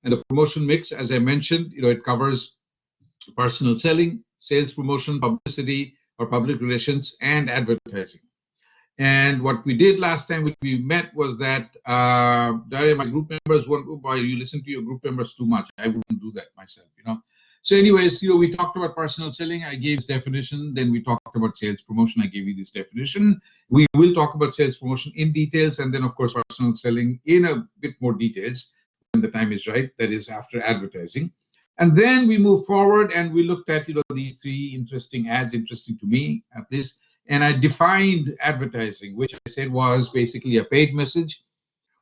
And the promotion mix, as I mentioned, it covers personal selling, sales promotion, publicity or public relations, and advertising. And what we did last time when we met was that, Daria, my group members won't, boy, you listen to your group members too much. I wouldn't do that myself. So anyways, we talked about personal selling. I gave this definition. Then we talked about sales promotion. I gave you this definition. We will talk about sales promotion in details, and then, of course, personal selling in a bit more details when the time is right. That is after advertising. And then we move forward and we looked at, these three interesting ads, interesting to me at least. And I defined advertising, which I said was basically a paid message,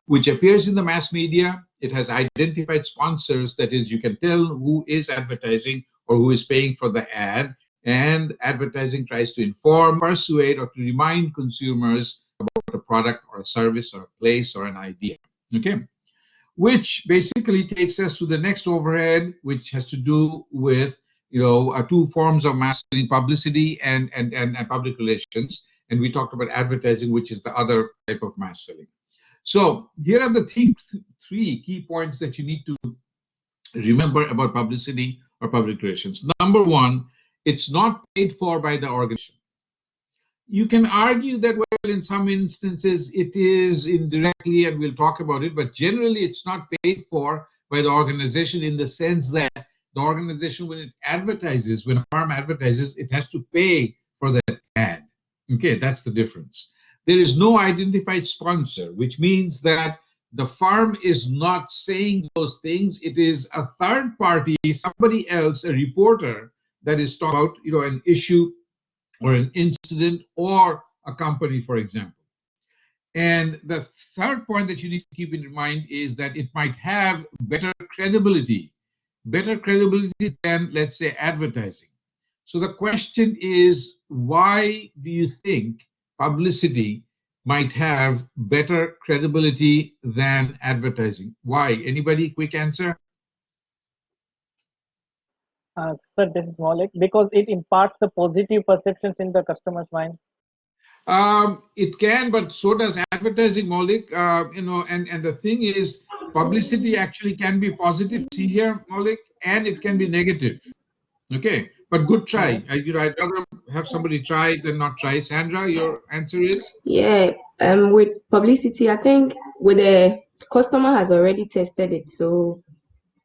which appears in the mass media. It has identified sponsors. That is, you can tell who is advertising or who is paying for the ad. And advertising tries to inform, persuade, or to remind consumers about a product or a service or a place or an idea. Okay. Which basically takes us to the next overhead, which has to do with two forms of mass selling: publicity and public relations. And we talked about advertising, which is the other type of mass selling. So here are the three key points that you need to remember about publicity or public relations. Number one, it's not paid for by the organization. You can argue that, well, in some instances it is indirectly, and we'll talk about it, but generally it's not paid for by the organization, in the sense that the organization, when it advertises, when a firm advertises, it has to pay for that ad. Okay, that's the difference. There is no identified sponsor, which means that the firm is not saying those things. It is a third party, somebody else, a reporter, that is talking about, an issue or an incident or a company, for example. And the third point that you need to keep in mind is that it might have better credibility than, let's say, advertising. So the question is, why do you think publicity might have better credibility than advertising? Why? Anybody? Quick answer? Sir, this is Maulik. Because it imparts the positive perceptions in the customer's mind. It can, but so does advertising, Maulik. And the thing is, publicity actually can be positive, see here, Maulik, and it can be negative. Okay, but good try. I'd rather have somebody try than not try. Sandra, your answer is? Yeah, with publicity, I think with the customer has already tested it, so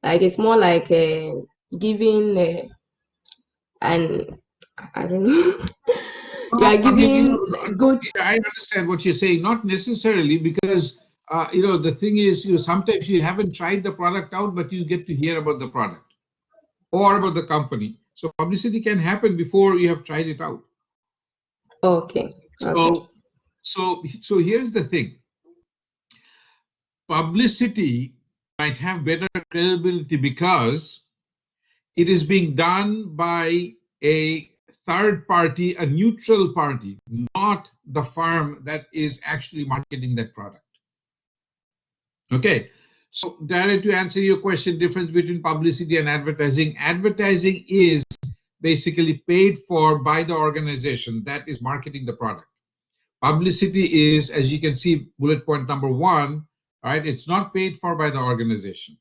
like it's more like giving and I don't know. You are giving good. I understand what you're saying. Not necessarily, because the thing is, sometimes you haven't tried the product out, but you get to hear about the product or about the company. So publicity can happen before you have tried it out. Okay. So here's the thing. Publicity might have better credibility because it is being done by a third party, a neutral party, not the firm that is actually marketing that product. Okay, so Darren, to answer your question, difference between publicity and advertising. Advertising is basically paid for by the organization that is marketing the product. Publicity is, as you can see, bullet point number 1, right? It's not paid for by the organization.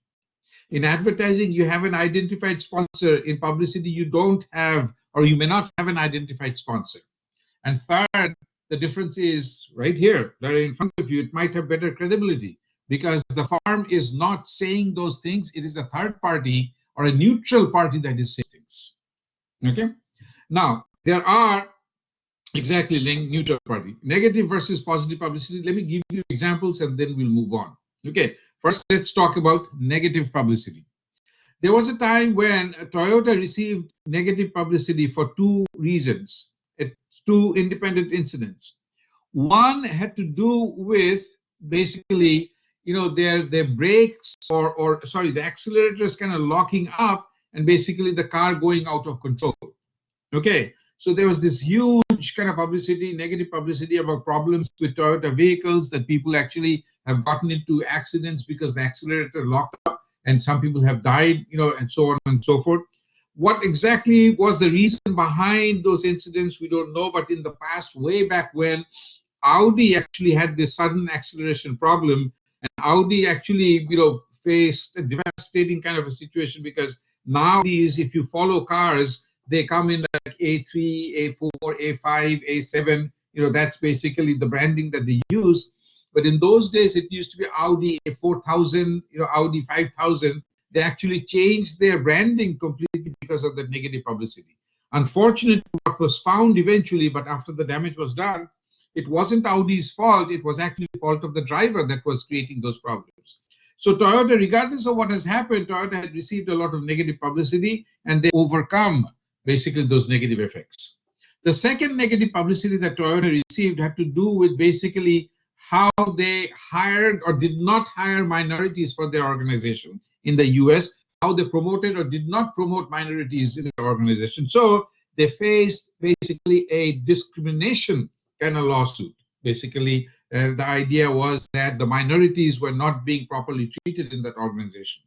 In advertising, you have an identified sponsor. In publicity, you don't have, or you may not have, an identified sponsor. And third, the difference is right here, that in front of you, it might have better credibility because the firm is not saying those things. It is a third party or a neutral party that is saying things. Okay. Now, there are exactly neutral party, negative versus positive publicity. Let me give you examples and then we'll move on. Okay. First, let's talk about negative publicity. There was a time when Toyota received negative publicity for 2 reasons. It's 2 independent incidents. One had to do with basically, their brakes or the accelerators kind of locking up and basically the car going out of control. Okay, so there was this huge kind of publicity, negative publicity about problems with Toyota vehicles, that people actually have gotten into accidents because the accelerator locked up and some people have died, and so on and so forth. What exactly was the reason behind those incidents, we don't know, but in the past, way back when, Audi actually had this sudden acceleration problem, and Audi actually, faced a devastating kind of a situation, because nowadays, if you follow cars, they come in like A3, A4, A5, A7. That's basically the branding that they use. But in those days, it used to be Audi A4000, Audi 5000. They actually changed their branding completely because of the negative publicity. Unfortunately, what was found eventually, but after the damage was done, it wasn't Audi's fault. It was actually the fault of the driver that was creating those problems. So Toyota, regardless of what has happened, Toyota had received a lot of negative publicity, and they overcome basically those negative effects. The second negative publicity that Toyota received had to do with basically how they hired or did not hire minorities for their organization in the US, how they promoted or did not promote minorities in the organization. So they faced basically a discrimination kind of lawsuit. Basically, the idea was that the minorities were not being properly treated in that organization.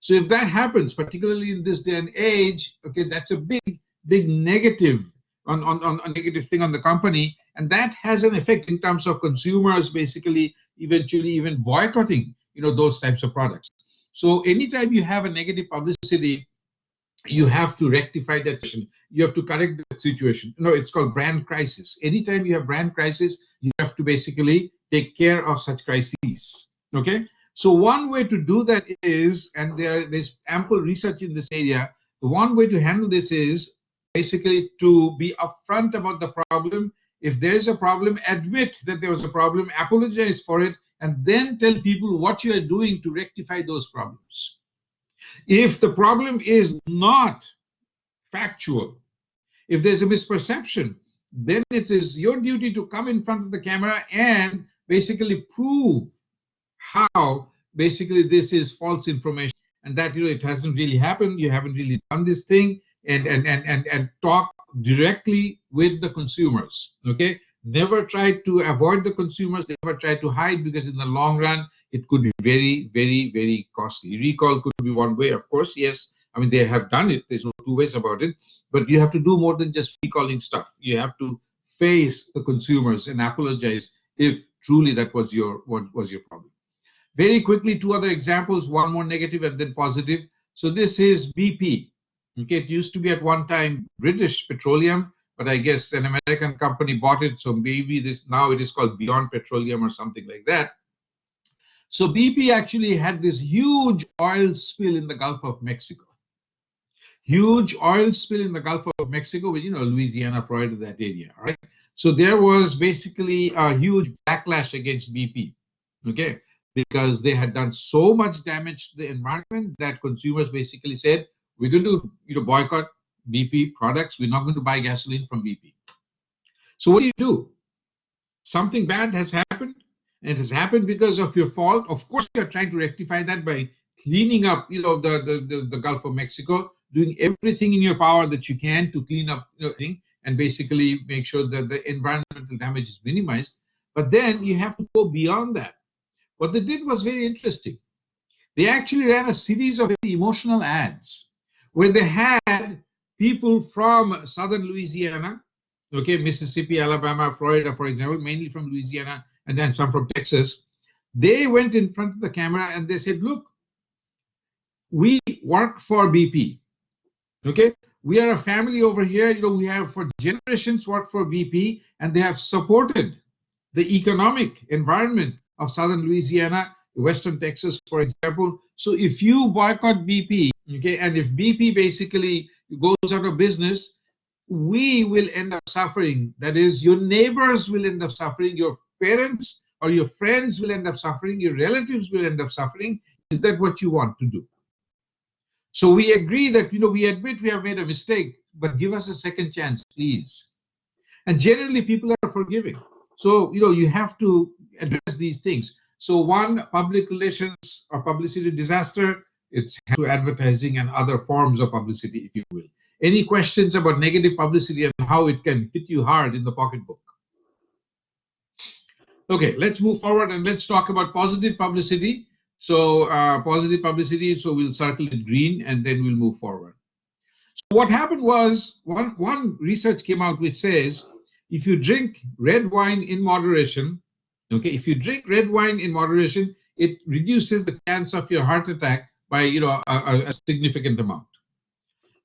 So if that happens, particularly in this day and age, okay, that's a big negative on a negative thing on the company, and that has an effect in terms of consumers basically eventually even boycotting those types of products. So anytime you have a negative publicity, you have to rectify that situation. You have to correct that situation. It's called brand crisis. Anytime you have brand crisis, you have to basically take care of such crises. Okay. So one way to do that is, and there's ample research in this area, the one way to handle this is basically to be upfront about the problem. If there is a problem, admit that there was a problem, apologize for it, and then tell people what you are doing to rectify those problems. If the problem is not factual, if there's a misperception, then it is your duty to come in front of the camera and basically prove how basically this is false information, and that it hasn't really happened, you haven't really done this thing, and talk directly with the consumers. Okay, never try to avoid the consumers, never try to hide, because in the long run it could be very, very, very costly. Recall could be one way, of course. Yes, I mean, they have done it, there's no two ways about it, but you have to do more than just recalling stuff. You have to face the consumers and apologize if truly that was your problem. Very quickly, two other examples, one more negative and then positive. So this is BP. Okay, it used to be at one time British Petroleum, but I guess an American company bought it, so maybe now it is called Beyond Petroleum or something like that. So BP actually had this huge oil spill in the Gulf of Mexico. Huge oil spill in the Gulf of Mexico, with Louisiana, Florida, that area, right? So there was basically a huge backlash against BP, okay, because they had done so much damage to the environment that consumers basically said, we're going to boycott BP products. We're not going to buy gasoline from BP. So what do? Something bad has happened, and it has happened because of your fault. Of course, you're trying to rectify that by cleaning up, the Gulf of Mexico, doing everything in your power that you can to clean up thing and basically make sure that the environmental damage is minimized. But then you have to go beyond that. What they did was very interesting. They actually ran a series of emotional ads where they had people from southern Louisiana, okay, Mississippi, Alabama, Florida, for example, mainly from Louisiana, and then some from Texas. They went in front of the camera and they said, look, we work for BP, okay? We are a family over here, we have for generations worked for BP, and they have supported the economic environment of southern Louisiana, western Texas, for example. So if you boycott BP, okay, and if BP basically goes out of business, we will end up suffering. That is, your neighbors will end up suffering, your parents or your friends will end up suffering, your relatives will end up suffering. Is that what you want to do? So we agree that, we admit we have made a mistake, but give us a second chance, please. And generally, people are forgiving. So, you have to address these things. So one, public relations or publicity disaster, it's through advertising and other forms of publicity, if you will. Any questions about negative publicity and how it can hit you hard in the pocketbook? Okay, let's move forward and let's talk about positive publicity. So positive publicity, so we'll circle it green and then we'll move forward. So what happened was, one research came out which says, if you drink red wine in moderation, okay, if you drink red wine in moderation, it reduces the chance of your heart attack by a significant amount.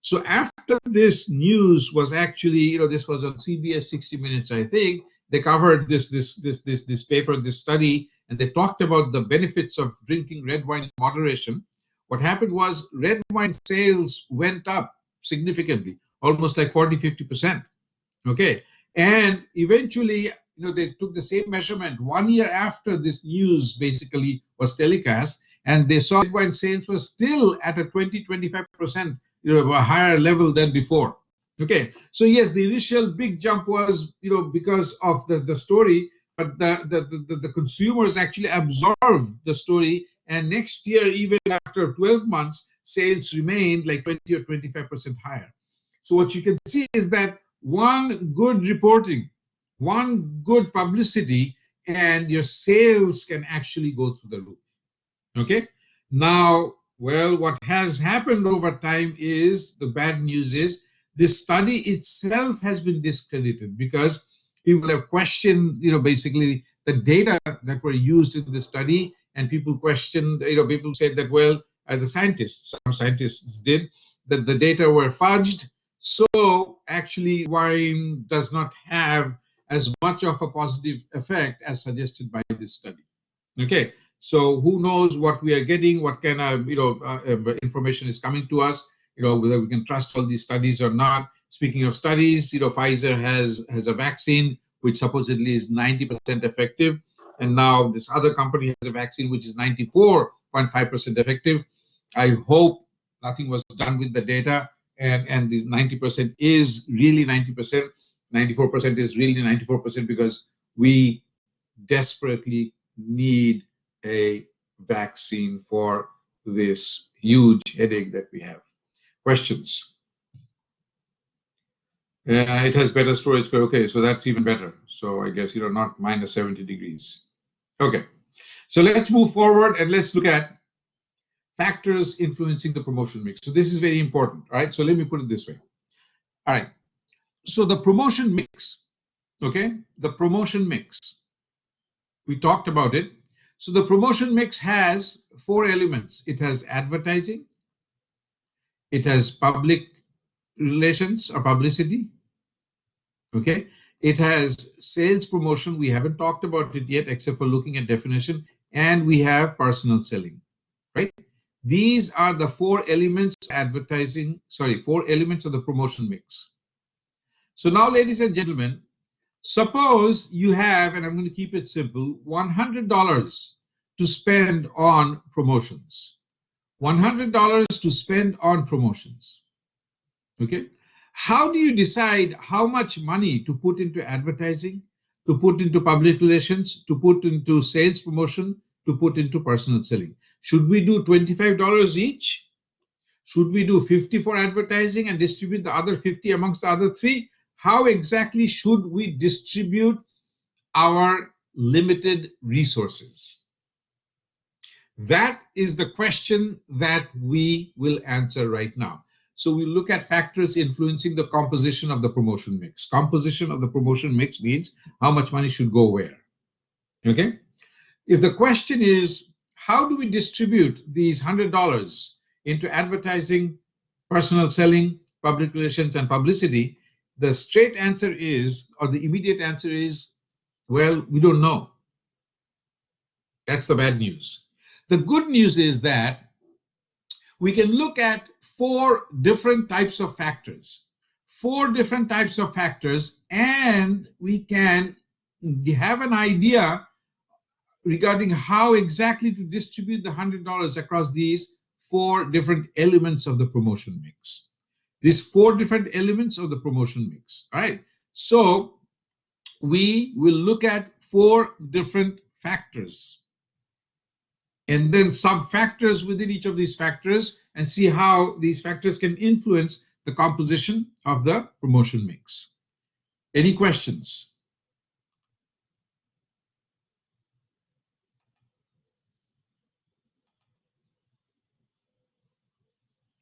So after this news was actually, this was on CBS 60 Minutes, I think, they covered this paper, this study, and they talked about the benefits of drinking red wine in moderation. What happened was red wine sales went up significantly, almost like 40–50%. Okay, and eventually, they took the same measurement 1 year after this news basically was telecast, and they saw red wine sales was still at a 20–25%, a higher level than before. Okay, so yes, the initial big jump was, because of the story, but the consumers actually absorbed the story, and next year, even after 12 months, sales remained like 20 or 25% higher. So what you can see is that one good reporting, one good publicity, and your sales can actually go through the roof. Okay, now, well, what has happened over time is, the bad news is, this study itself has been discredited because people have questioned, basically the data that were used in the study, and people questioned, people said that, well, some scientists did, that the data were fudged, so actually wine does not have as much of a positive effect as suggested by this study. Okay, so who knows what we are getting, what kind of information is coming to us, whether we can trust all these studies or not. Speaking of studies, Pfizer has a vaccine which supposedly is 90% effective, and now this other company has a vaccine which is 94.5% effective. I hope nothing was done with the data, and this 90% is really 90%, 94% is really 94%, because we desperately need a vaccine for this huge headache that we have. Questions? It has better storage. Okay, so that's even better. So I guess, not minus 70 degrees. Okay, so let's move forward and let's look at factors influencing the promotion mix. So this is very important, right? So let me put it this way. All right, so the promotion mix, okay, the promotion mix, we talked about it. So the promotion mix has 4 elements. It has advertising, it has public relations or publicity, okay, it has sales promotion, we haven't talked about it yet except for looking at definition, and we have personal selling, right? These are the 4 elements advertising, 4 elements of the promotion mix. So now, ladies and gentlemen, suppose you have, and I'm going to keep it simple, $100 to spend on promotions. $100 to spend on promotions. Okay? How do you decide how much money to put into advertising, to put into public relations, to put into sales promotion, to put into personal selling? Should we do $25 each? Should we do 50 for advertising and distribute the other 50 amongst the other 3? How exactly should we distribute our limited resources? That is the question that we will answer right now. So we look at factors influencing the composition of the promotion mix. Composition of the promotion mix means how much money should go where. Okay? If the question is, how do we distribute these $100 into advertising, personal selling, public relations, and publicity, the straight answer is, or the immediate answer is, well, we don't know. That's the bad news. The good news is that we can look at 4 different types of factors. 4 different types of factors, and we can have an idea regarding how exactly to distribute the $100 across these 4 different elements of the promotion mix. These 4 different elements of the promotion mix. All right. So we will look at 4 different factors, and then some factors within each of these factors, and see how these factors can influence the composition of the promotion mix. Any questions?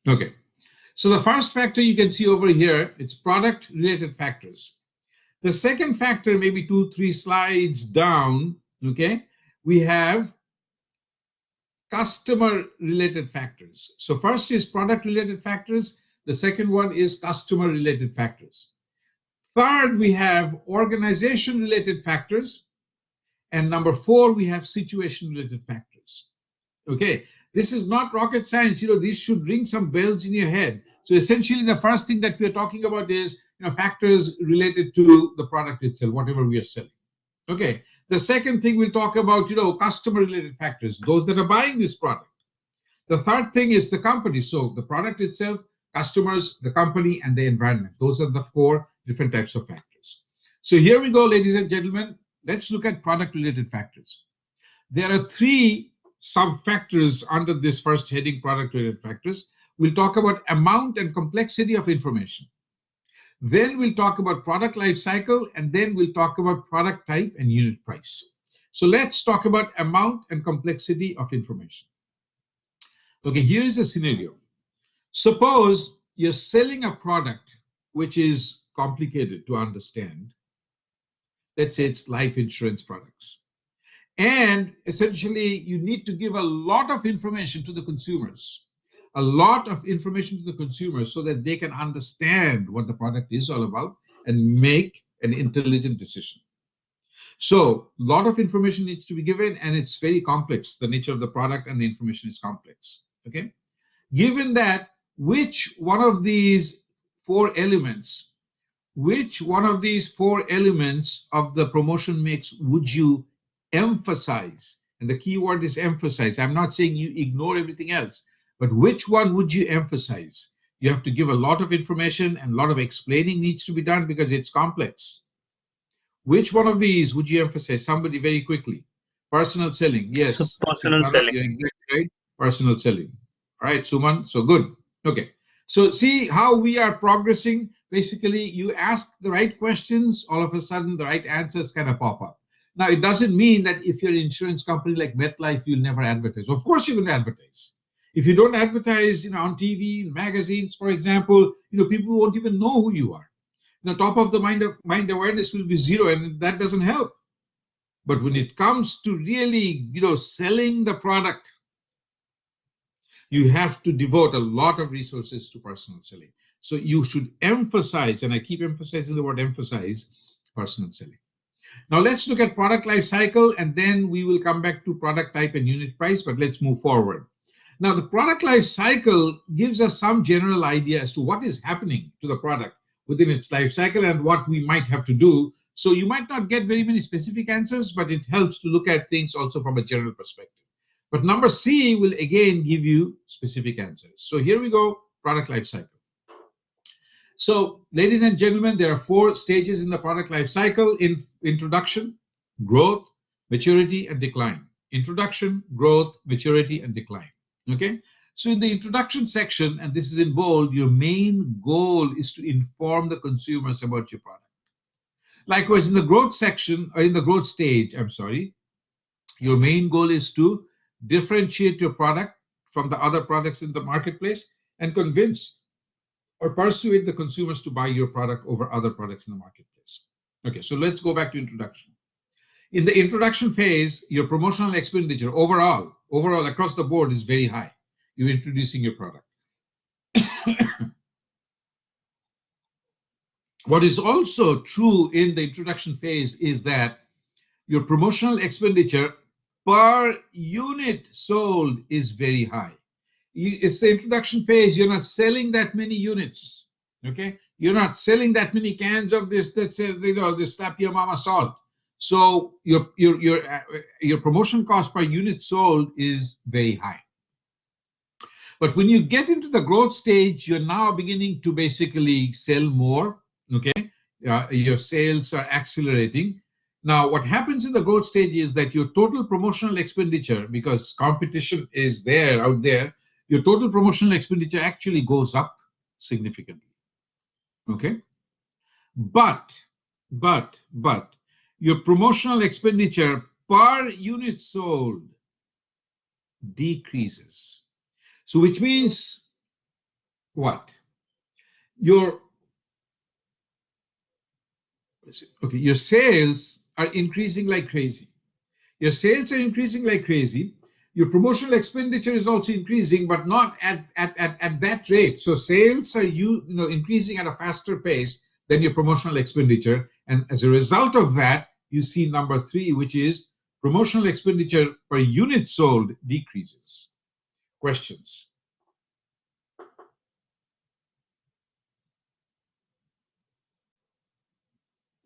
Okay. So the first factor you can see over here, it's product related factors. The second factor, maybe 2-3 slides down, okay, we have customer related factors. So first is product related factors. The second one is customer related factors. Third, we have organization related factors. And number four, we have situation related factors. Okay, this is not rocket science. This should ring some bells in your head. So essentially, the first thing that we are talking about is factors related to the product itself, whatever we are selling. Okay, the second thing we'll talk about, customer related factors, those that are buying this product. The third thing is the company. So the product itself, customers, the company, and the environment. Those are the four different types of factors. So here we go, ladies and gentlemen. Let's look at product related factors. There are three sub-factors under this first heading, product related factors. We'll talk about amount and complexity of information. Then we'll talk about product life cycle, and then we'll talk about product type and unit price. So let's talk about amount and complexity of information. Okay, here is a scenario. Suppose you're selling a product which is complicated to understand. Let's say it's life insurance products. And essentially, you need to give a lot of information to the consumers, so that they can understand what the product is all about and make an intelligent decision. So a lot of information needs to be given, and it's very complex. The nature of the product and the information is complex. Okay. Given that, which one of these four elements of the promotion mix would you emphasize? And the key word is emphasize. I'm not saying you ignore everything else, but which one would you emphasize? You have to give a lot of information, and a lot of explaining needs to be done because it's complex. Which one of these would you emphasize? Somebody very quickly. Personal selling. Yes. So personal selling. You're exactly right. Personal selling. All right, Suman. So good. Okay. So see how we are progressing. Basically, you ask the right questions, all of a sudden the right answers kind of pop up. Now, it doesn't mean that if you're an insurance company like MetLife, you'll never advertise. Of course, you're going to advertise. If you don't advertise, on TV, magazines, for example, people won't even know who you are. Top of the mind awareness will be zero, and that doesn't help. But when it comes to really, selling the product, you have to devote a lot of resources to personal selling. So you should emphasize, and I keep emphasizing the word emphasize, personal selling. Now let's look at product life cycle, and then we will come back to product type and unit price, but let's move forward. Now the product life cycle gives us some general idea as to what is happening to the product within its life cycle and what we might have to do. So you might not get very many specific answers, but it helps to look at things also from a general perspective. But number C will again give you specific answers. So here we go, product life cycle. So ladies and gentlemen, there are four stages in the product life cycle: introduction, growth, maturity, and decline. Introduction, growth, maturity, and decline. Okay. So in the introduction section, and this is in bold, your main goal is to inform the consumers about your product. Likewise, in the growth section, or in the growth stage, your main goal is to differentiate your product from the other products in the marketplace and convince or persuade the consumers to buy your product over other products in the marketplace. Okay, so let's go back to introduction. In the introduction phase, your promotional expenditure overall across the board is very high. You're introducing your product. What is also true in the introduction phase is that your promotional expenditure per unit sold is very high. It's the introduction phase. You're not selling that many units. Okay, you're not selling that many cans of this. This slap your mama salt. So your promotion cost per unit sold is very high. But when you get into the growth stage, you're now beginning to basically sell more. Okay, your sales are accelerating. Now, what happens in the growth stage is that your total promotional expenditure, because competition is out there, your total promotional expenditure actually goes up significantly. Okay, but your promotional expenditure per unit sold decreases. So which means what? Your sales are increasing like crazy. Your sales are increasing like crazy, your promotional expenditure is also increasing, but not at that rate. So sales are increasing at a faster pace than your promotional expenditure. And as a result of that, you see number 3, which is promotional expenditure per unit sold decreases. Questions?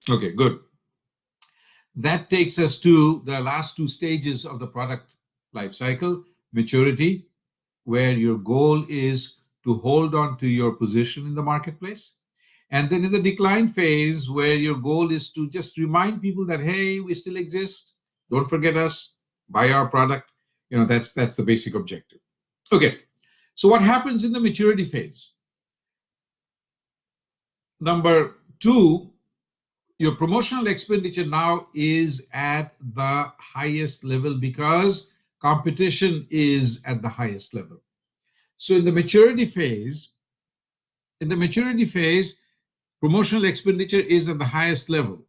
Okay, good. That takes us to the last 2 stages of the product life cycle: maturity, where your goal is to hold on to your position in the marketplace. And then in the decline phase, where your goal is to just remind people that, hey, we still exist. Don't forget us. Buy our product. That's the basic objective. Okay. So what happens in the maturity phase? Number 2, your promotional expenditure now is at the highest level because competition is at the highest level. So in the maturity phase, promotional expenditure is at the highest level.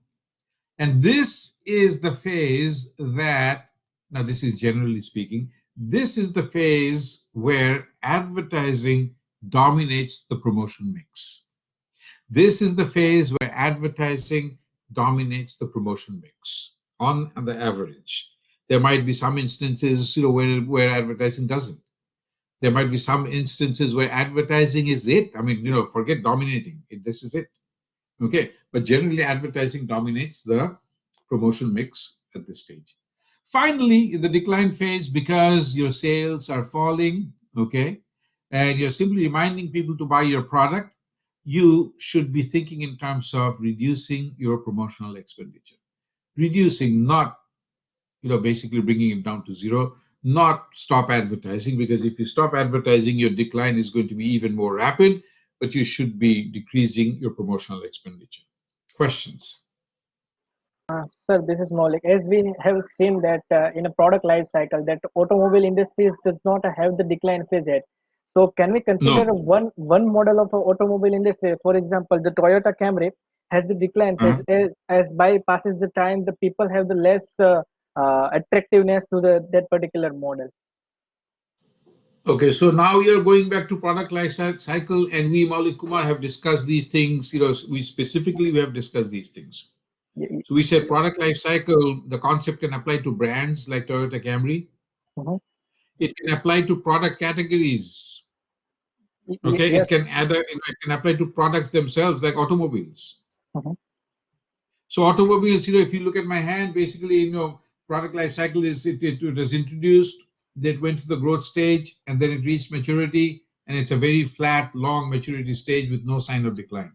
And this is the phase that, now this is generally speaking, this is the phase where advertising dominates the promotion mix. This is the phase where advertising dominates the promotion mix on the average. There might be some instances where advertising doesn't. There might be some instances where advertising is it. I mean, forget dominating. This is it. Okay. But generally, advertising dominates the promotion mix at this stage. Finally, in the decline phase, because your sales are falling, okay, and you're simply reminding people to buy your product, you should be thinking in terms of reducing your promotional expenditure. Reducing, not basically bringing it down to zero, not stop advertising, because if you stop advertising, your decline is going to be even more rapid, but you should be decreasing your promotional expenditure. Questions? Sir, this is Maulik. As we have seen that in a product life cycle, that automobile industries does not have the decline phase yet. So can we consider No. one model of a automobile industry? For example, the Toyota Camry has the decline phase. As by passes the time, the people have the less attractiveness to that particular model. Okay, so now you're going back to product life cycle, and we, Maulik Kumar, have discussed these things. We have discussed these things. So we said product life cycle, the concept can apply to brands like Toyota Camry. It can apply to product categories. Okay, Yes. it can apply to products themselves like automobiles. So automobiles, if you look at my hand, basically, product life cycle is it was introduced, that went to the growth stage, and then it reached maturity, and it's a very flat, long maturity stage with no sign of decline.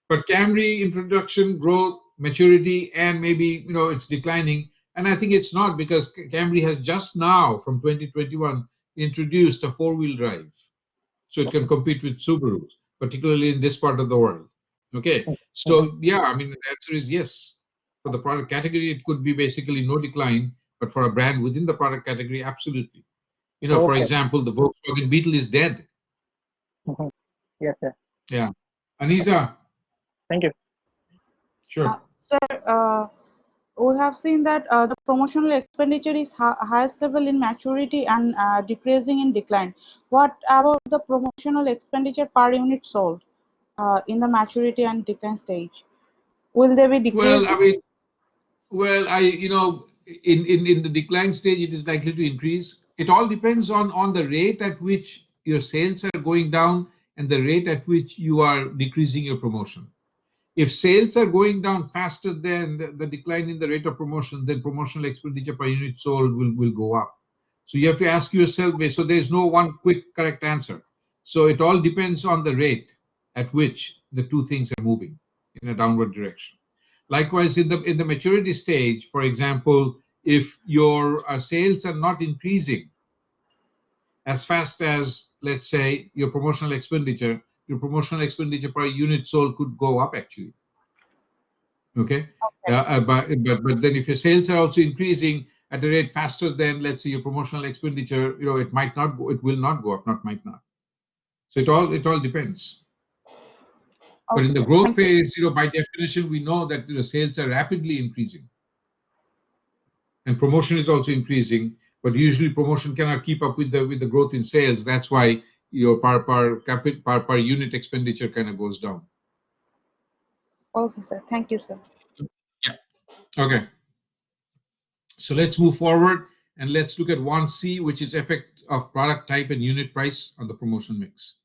But Camry, introduction, growth, maturity, and maybe it's declining, and I think it's not, because Camry has just now, from 2021, introduced a 4-wheel drive, so it can compete with Subaru, particularly in this part of the world. Okay, so yeah, I mean, the answer is yes. For the product category, it could be basically no decline, but for a brand within the product category, absolutely. For example, the Volkswagen Beetle is dead. Yes, sir. Yeah. Anisa. Thank you. Sure. Sir, we have seen that the promotional expenditure is highest level in maturity and decreasing in decline. What about the promotional expenditure per unit sold in the maturity and decline stage? Will they be decreasing? Well, in the decline stage, it is likely to increase. It all depends on the rate at which your sales are going down and the rate at which you are decreasing your promotion. If sales are going down faster than the decline in the rate of promotion, then promotional expenditure per unit sold will go up. So you have to ask yourself, so there's no one quick correct answer. So it all depends on the rate at which the two things are moving in a downward direction. Likewise, in the maturity stage, for example, if your sales are not increasing as fast as, let's say, your promotional expenditure per unit sold could go up actually. Okay, but then if your sales are also increasing at a rate faster than, let's say, your promotional expenditure, it might not go, it will not go up, not might not. So it all depends. But in the growth phase, by definition, we know that the sales are rapidly increasing, and promotion is also increasing. but usually promotion cannot keep up with the growth in sales. That's why your per unit expenditure kind of goes down. Okay, sir. Thank you, sir. Yeah. Okay. So let's move forward and let's look at 1C, which is effect of product type and unit price on the promotion mix.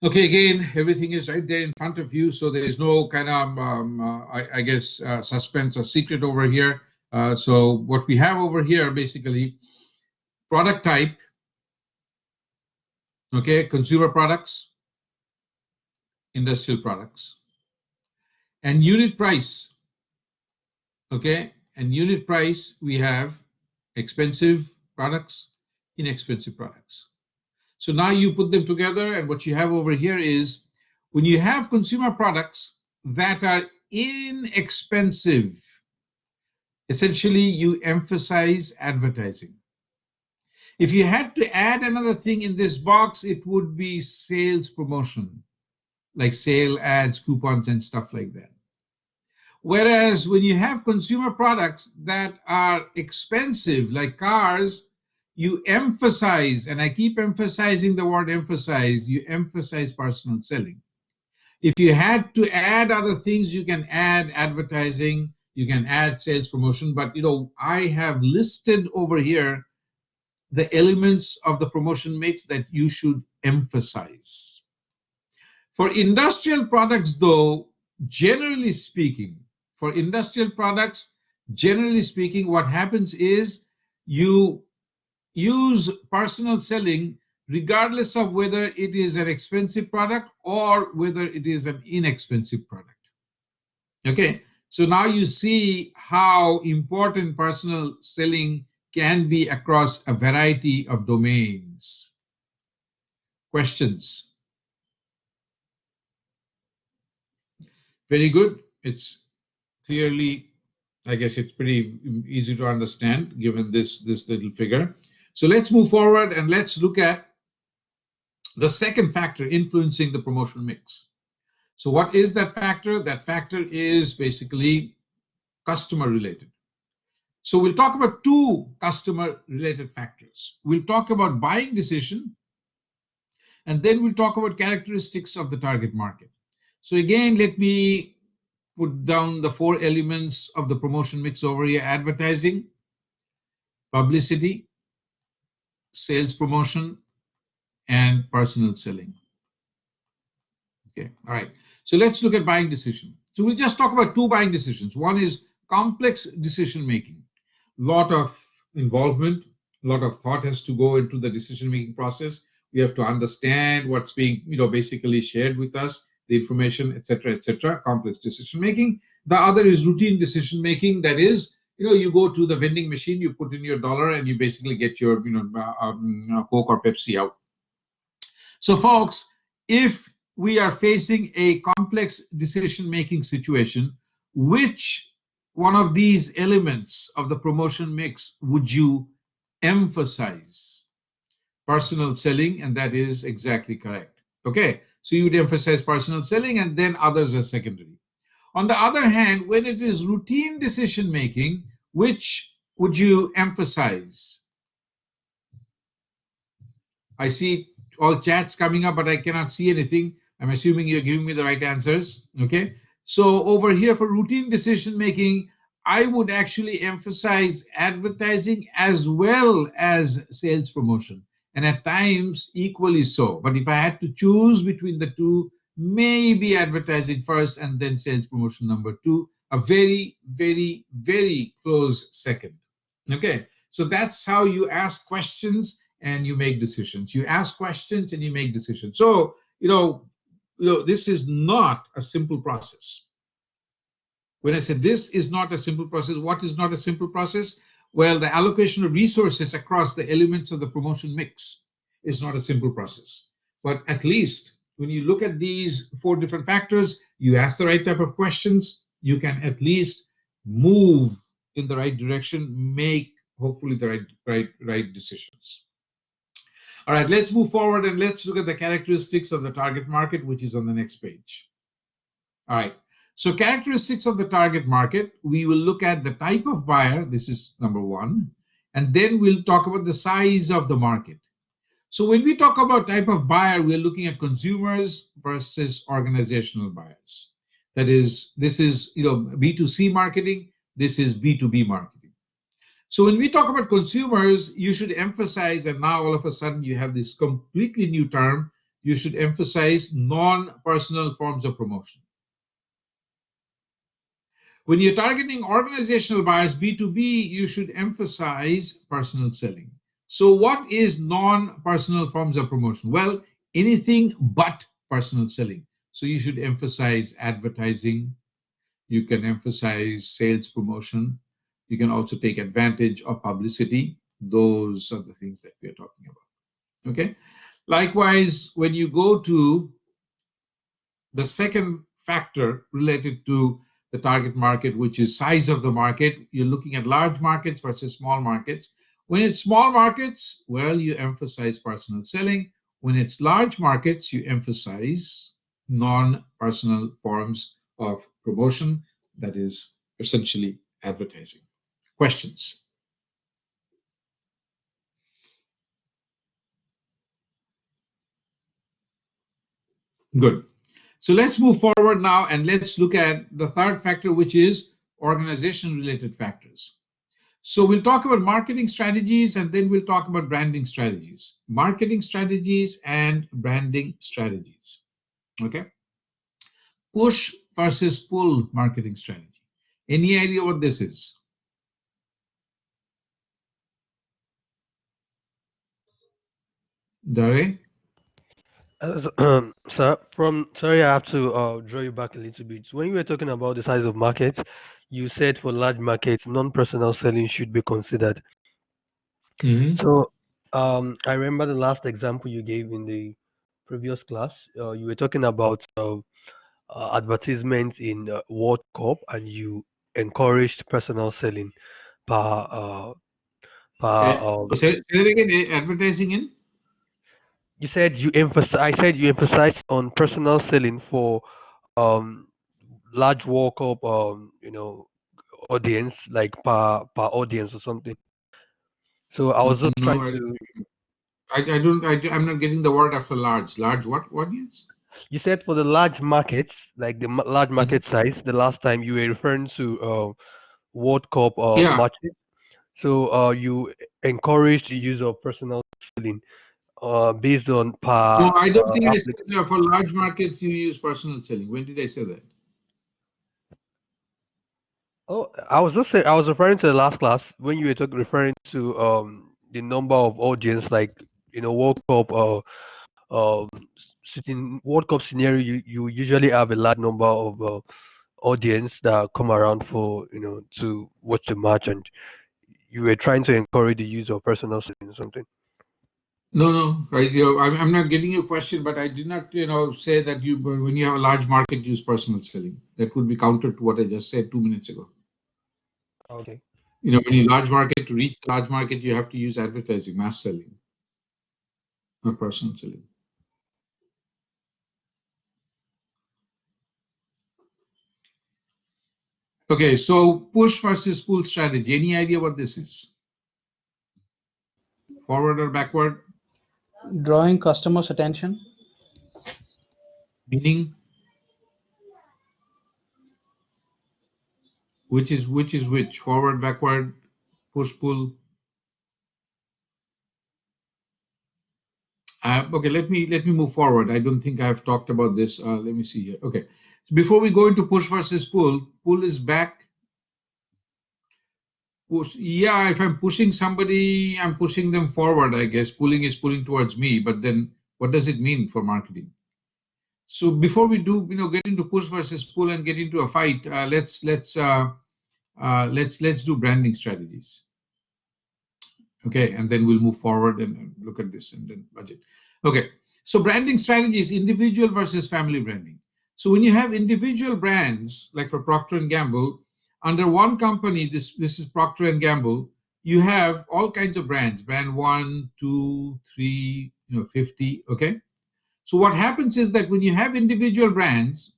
Okay, again, everything is right there in front of you, so there is no kind of, I guess, suspense or secret over here. So what we have over here, basically, product type, okay, consumer products, industrial products, and unit price, okay, and unit price, we have expensive products, inexpensive products. So now you put them together, and what you have over here is when you have consumer products that are inexpensive, essentially you emphasize advertising. If you had to add another thing in this box, it would be sales promotion, like sale ads, coupons, and stuff like that. Whereas when you have consumer products that are expensive, like cars, you emphasize, and I keep emphasizing the word emphasize, you emphasize personal selling. If you had to add other things, you can add advertising, you can add sales promotion, but I have listed over here the elements of the promotion mix that you should emphasize. For industrial products, though, generally speaking, what happens is you use personal selling regardless of whether it is an expensive product or whether it is an inexpensive product. Okay, so now you see how important personal selling can be across a variety of domains. Questions? Very good. It's clearly, I guess it's pretty easy to understand given this little figure. So let's move forward and let's look at the second factor influencing the promotion mix. So what is that factor? That factor is basically customer related. So we'll talk about two customer related factors. We'll talk about buying decision, and then we'll talk about characteristics of the target market. So again, let me put down the four elements of the promotion mix over here: advertising, publicity, sales promotion, and personal selling. Okay, all right. So let's look at buying decision. So we'll just talk about two buying decisions. One is complex decision making. Lot of involvement, a lot of thought has to go into the decision making process. We have to understand what's being, basically shared with us, the information, etc., etc. Complex decision making. The other is routine decision making. That is, you go to the vending machine, you put in your dollar, and you basically get your, Coke or Pepsi out. So, folks, if we are facing a complex decision making situation, which one of these elements of the promotion mix would you emphasize? Personal selling, and that is exactly correct. Okay, so you would emphasize personal selling and then others are secondary. On the other hand, when it is routine decision making, which would you emphasize? I see all chats coming up, but I cannot see anything. I'm assuming you're giving me the right answers. Okay, so over here for routine decision making, I would actually emphasize advertising as well as sales promotion, and at times equally so. But if I had to choose between the two, maybe advertising first and then sales promotion number two, a very, very, very close second. Okay, so that's how you ask questions and you make decisions. You ask questions and you make decisions. So, this is not a simple process. When I said this is not a simple process, what is not a simple process? Well, the allocation of resources across the elements of the promotion mix is not a simple process. But at least when you look at these four different factors, you ask the right type of questions, you can at least move in the right direction, make hopefully the right decisions. All right, let's move forward and let's look at the characteristics of the target market, which is on the next page. All right, so characteristics of the target market, we will look at the type of buyer, this is number one, and then we'll talk about the size of the market. So when we talk about type of buyer, we're looking at consumers versus organizational buyers. That is, this is B2C marketing, this is B2B marketing. So when we talk about consumers, you should emphasize, and now all of a sudden you have this completely new term, you should emphasize non-personal forms of promotion. When you're targeting organizational buyers, B2B, you should emphasize personal selling. So what is non-personal forms of promotion? Well, anything but personal selling. So you should emphasize advertising. You can emphasize sales promotion. You can also take advantage of publicity. Those are the things that we are talking about. Okay. Likewise, when you go to the second factor related to the target market, which is size of the market, you're looking at large markets versus small markets. When it's small markets, well, you emphasize personal selling. When it's large markets, you emphasize non-personal forms of promotion, that is essentially advertising. Questions? Good. So let's move forward now and let's look at the third factor, which is organization-related factors. So we'll talk about marketing strategies and then we'll talk about branding strategies. Marketing strategies and branding strategies. Okay. Push versus pull marketing strategy. Any idea what this is? Dare? Sir, sorry, I have to draw you back a little bit. When you were talking about the size of markets, you said for large markets, non-personal selling should be considered. Mm-hmm. So, I remember the last example you gave in the previous class. You were talking about advertisements in World Cup, and you encouraged personal selling per per. Say it again, advertising in? You said you emphasize. I said you emphasize on personal selling for um large World Cup audience, like per audience or something. So I was just No, trying to. I'm not getting the word after large. Large what audience? You said for the large markets, like the large Mhm. market size, the last time you were referring to World Cup Yeah. matches. So you encouraged the use of personal selling based on No, per I don't think I said application. for large markets you use personal selling. When did I say that? Oh, I was just saying, I was referring to the last class when you were referring to the number of audience, like World Cup in World Cup scenario, you usually have a large number of audience that come around for to watch the match, and you were trying to encourage the use of personal selling or something. No, no. I'm not getting your question, but I did not, say that when you have a large market, use personal selling. That would be counter to what I just said 2 minutes ago. Okay. When you large market, to reach the large market, you have to use advertising, mass selling, not personal selling. Okay, so push versus pull strategy. Any idea what this is? Forward or backward? Drawing customers' attention. Meaning, which is which? Forward, backward, push, pull. Okay, let me move forward. I don't think I have talked about this. Let me see here. Okay, so before we go into push versus pull, pull is back. Push, yeah, if I'm pushing somebody, I'm pushing them forward, I guess. Pulling is pulling towards me, but then what does it mean for marketing? So before we do, get into push versus pull and get into a fight, let's do branding strategies. Okay, and then we'll move forward and look at this and then budget. Okay, so branding strategies, individual versus family branding. So when you have individual brands, like for Procter & Gamble, under one company, this is Procter & Gamble, you have all kinds of brands, brand 1, 2, 3, 50, okay? So what happens is that when you have individual brands,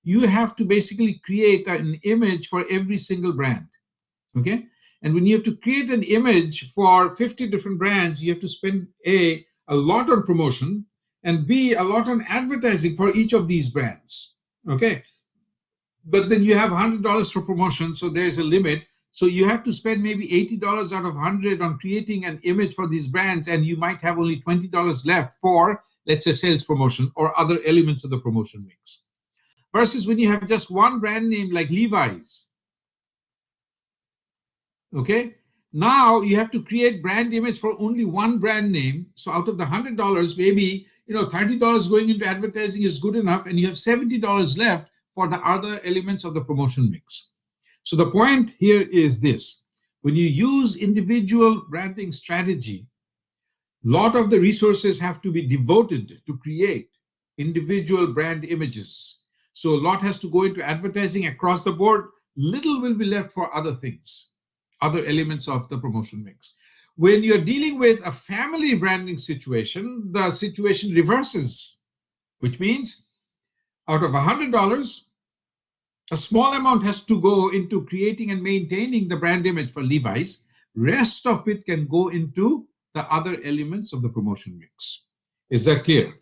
you have to basically create an image for every single brand, okay? And when you have to create an image for 50 different brands, you have to spend a lot on promotion, and B, a lot on advertising for each of these brands. Okay. But then you have $100 for promotion, so there's a limit. So you have to spend maybe $80 out of 100 on creating an image for these brands, and you might have only $20 left for, let's say, sales promotion or other elements of the promotion mix. Versus when you have just one brand name like Levi's. Okay, now you have to create brand image for only one brand name. So out of the $100, maybe $30 going into advertising is good enough, and you have $70 left for the other elements of the promotion mix. So the point here is this: when you use individual branding strategy, a lot of the resources have to be devoted to create individual brand images. So a lot has to go into advertising across the board. Little will be left for other things, other elements of the promotion mix. When you're dealing with a family branding situation, the situation reverses, which means out of $100, a small amount has to go into creating and maintaining the brand image for Levi's. Rest of it can go into the other elements of the promotion mix. Is that clear?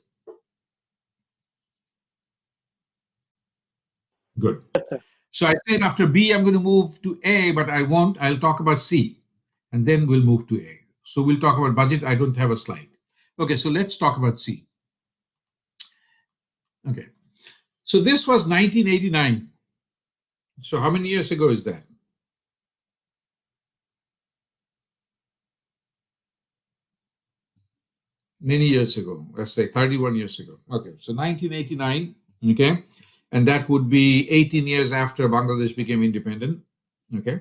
Good. Yes, sir. So I said after B, I'm going to move to A, but I won't. I'll talk about C, and then we'll move to A. So we'll talk about budget. I don't have a slide. Okay, so let's talk about C. Okay, so this was 1989. So how many years ago is that? Many years ago, let's say 31 years ago. Okay, so 1989, okay, and that would be 18 years after Bangladesh became independent, okay.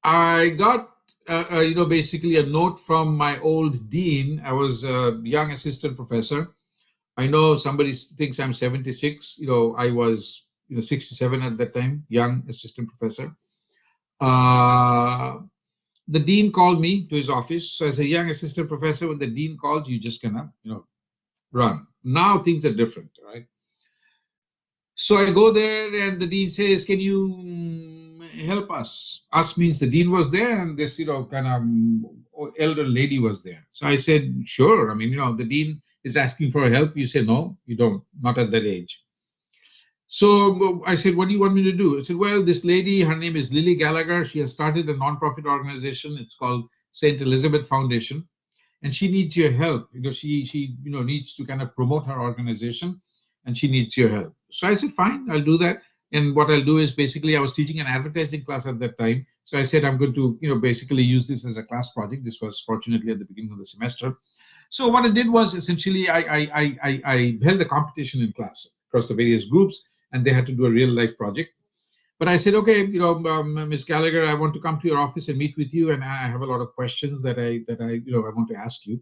I got, basically a note from my old dean. I was a young assistant professor. I know somebody thinks I'm 76, I was 67 at that time, young assistant professor. The dean called me to his office. So as a young assistant professor, when the dean calls, you just kind of, run. Now things are different, right? So I go there and the dean says, can you help us? Us means the dean was there and this, kind of elder lady was there. So I said, sure. I mean, the dean is asking for help. You say, no, you don't, not at that age. So I said, what do you want me to do? I said, well, this lady, her name is Lily Gallagher. She has started a nonprofit organization. It's called St. Elizabeth Foundation. And she needs your help because she needs to kind of promote her organization and she needs your help. So I said, fine, I'll do that. And what I'll do is basically I was teaching an advertising class at that time. So I said, I'm going to, basically use this as a class project. This was fortunately at the beginning of the semester. So what I did was essentially I held a competition in class across the various groups, and they had to do a real life project. But I said, okay, Ms. Gallagher, I want to come to your office and meet with you, and I have a lot of questions that I want to ask you.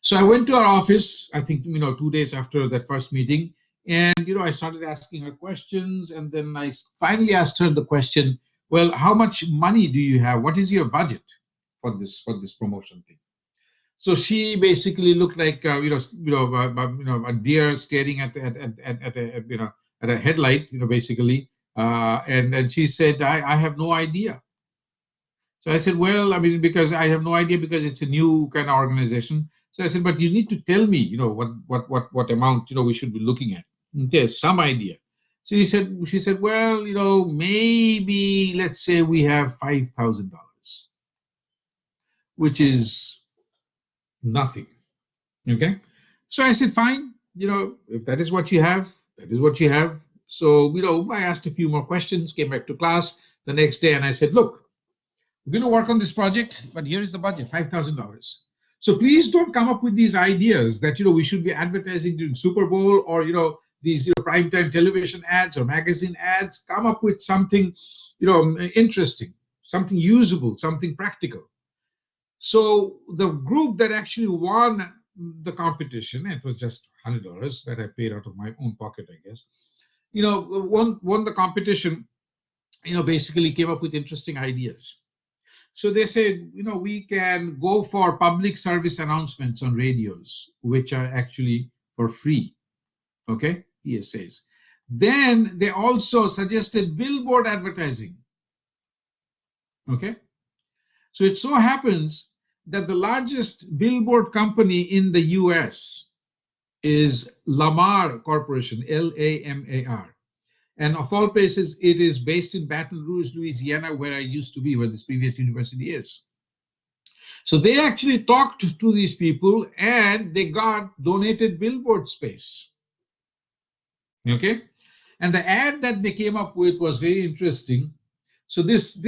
So I went to her office, I think, 2 days after that first meeting, and I started asking her questions, and then I finally asked her the question, well, how much money do you have? What is your budget for this promotion thing? So she basically looked like a deer staring at a headlight, basically, and she said, I have no idea. So I said, well, I mean, because I have no idea because it's a new kind of organization. So I said, but you need to tell me, what amount we should be looking at. Yes, some idea. So she said, well, maybe let's say we have $5,000, which is nothing. Okay. So I said, fine, if that is what you have, that is what you have. So, I asked a few more questions, came back to class the next day, and I said, look, we're going to work on this project, but here is the budget, $5,000. So please don't come up with these ideas that, we should be advertising during Super Bowl or, these primetime television ads or magazine ads. Come up with something, interesting, something usable, something practical. So the group that actually won the competition, it was just $100 that I paid out of my own pocket, I guess, won the competition, basically came up with interesting ideas. So they said, we can go for public service announcements on radios, which are actually for free, okay, PSAs. Then they also suggested billboard advertising. Okay, so it so happens that the largest billboard company in the US is Lamar Corporation, Lamar. And of all places, it is based in Baton Rouge, Louisiana, where I used to be, where this previous university is. So they actually talked to these people and they got donated billboard space. Okay, and the ad that they came up with was very interesting. So this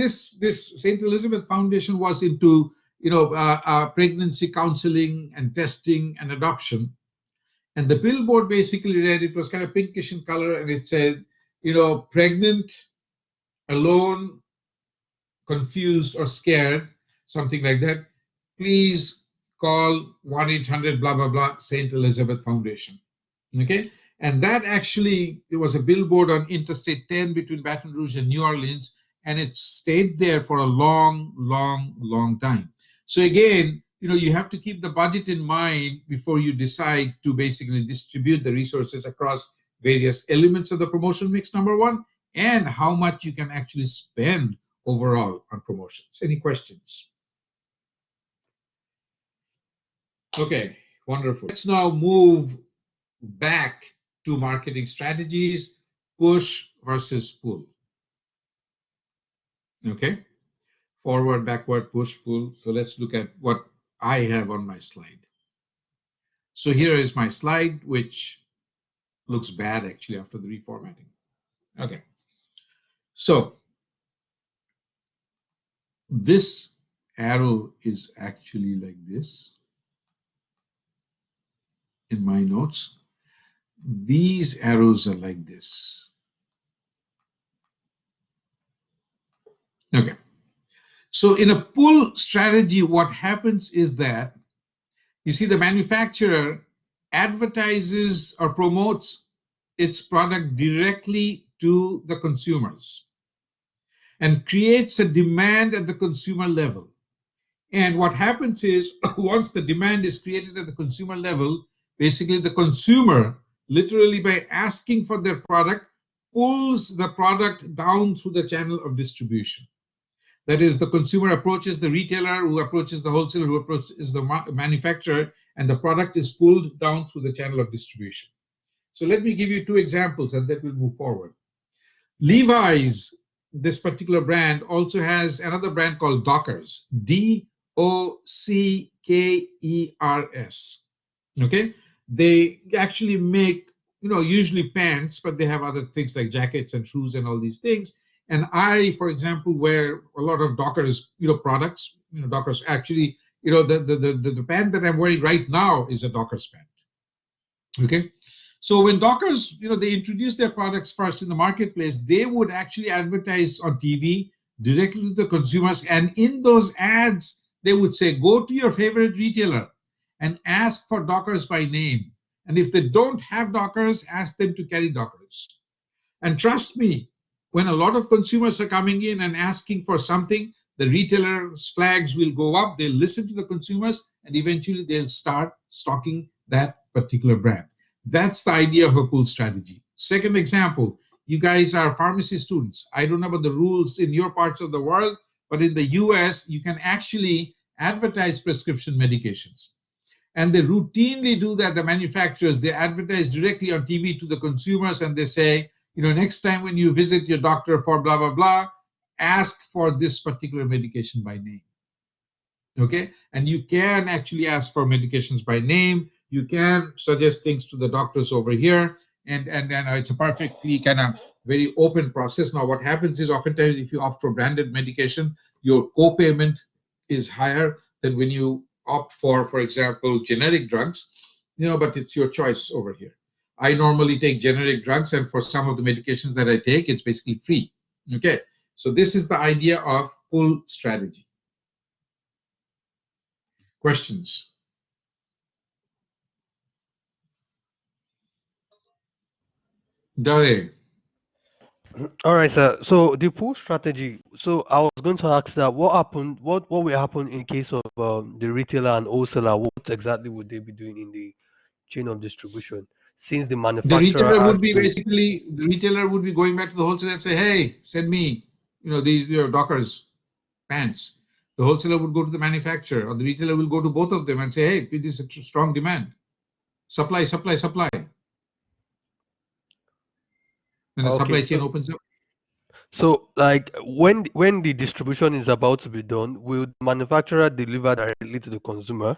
St. Elizabeth Foundation was into pregnancy counseling and testing and adoption. And the billboard basically read, it was kind of pinkish in color, and it said, pregnant, alone, confused, or scared, something like that, please call 1-800 blah blah blah St. Elizabeth Foundation. Okay, and that actually, it was a billboard on Interstate 10 between Baton Rouge and New Orleans, and it stayed there for a long time. So again, you have to keep the budget in mind before you decide to basically distribute the resources across various elements of the promotion mix, number one, and how much you can actually spend overall on promotions. Any questions? Okay, wonderful. Let's now move back to marketing strategies, push versus pull. Okay, forward, backward, push, pull. So let's look at what I have on my slide. So here is my slide, which looks bad actually after the reformatting. Okay, so this arrow is actually like this in my notes. These arrows are like this. Okay, so in a pull strategy, what happens is that you see the manufacturer advertises or promotes its product directly to the consumers and creates a demand at the consumer level. And what happens is, once the demand is created at the consumer level, basically the consumer, literally by asking for their product, pulls the product down through the channel of distribution. That is, the consumer approaches the retailer, who approaches the wholesaler, who approaches the manufacturer, and the product is pulled down through the channel of distribution. So let me give you two examples, and then we'll move forward. Levi's, this particular brand, also has another brand called Dockers, Dockers. Okay, they actually make, usually pants, but they have other things like jackets and shoes and all these things. And I, for example, wear a lot of Dockers, products. Dockers actually, the pant that I'm wearing right now is a Dockers pant. Okay, so when Dockers, they introduced their products first in the marketplace, they would actually advertise on TV directly to the consumers, and in those ads, they would say, go to your favorite retailer and ask for Dockers by name. And if they don't have Dockers, ask them to carry Dockers. And trust me, when a lot of consumers are coming in and asking for something, the retailer's flags will go up, they'll listen to the consumers, and eventually they'll start stocking that particular brand. That's the idea of a pull strategy. Second example, you guys are pharmacy students. I don't know about the rules in your parts of the world, but in the US, you can actually advertise prescription medications. And they routinely do that. The manufacturers, they advertise directly on TV to the consumers, and they say, next time when you visit your doctor for blah, blah, blah, ask for this particular medication by name. Okay, and you can actually ask for medications by name. You can suggest things to the doctors over here, and then it's a perfectly kind of very open process. Now, what happens is, oftentimes if you opt for branded medication, your co-payment is higher than when you opt for example, generic drugs. But it's your choice over here. I normally take generic drugs, and for some of the medications that I take, it's basically free. Okay, so this is the idea of pull strategy. Questions? Dare. All right, sir. So the pull strategy. So I was going to ask that what happened, what will happen in case of the retailer and wholesaler? What exactly would they be doing in the chain of distribution? Since the The manufacturer retailer has would be to. basically, the retailer would be going back to the wholesaler and say, hey, send me, these Dockers. pants. The wholesaler would go to the manufacturer, or the retailer will go to both of them and say, hey, this is a strong demand. Supply, supply, supply. And the Okay, supply chain opens up. so like when the distribution is about to be done, will the manufacturer deliver directly to the consumer,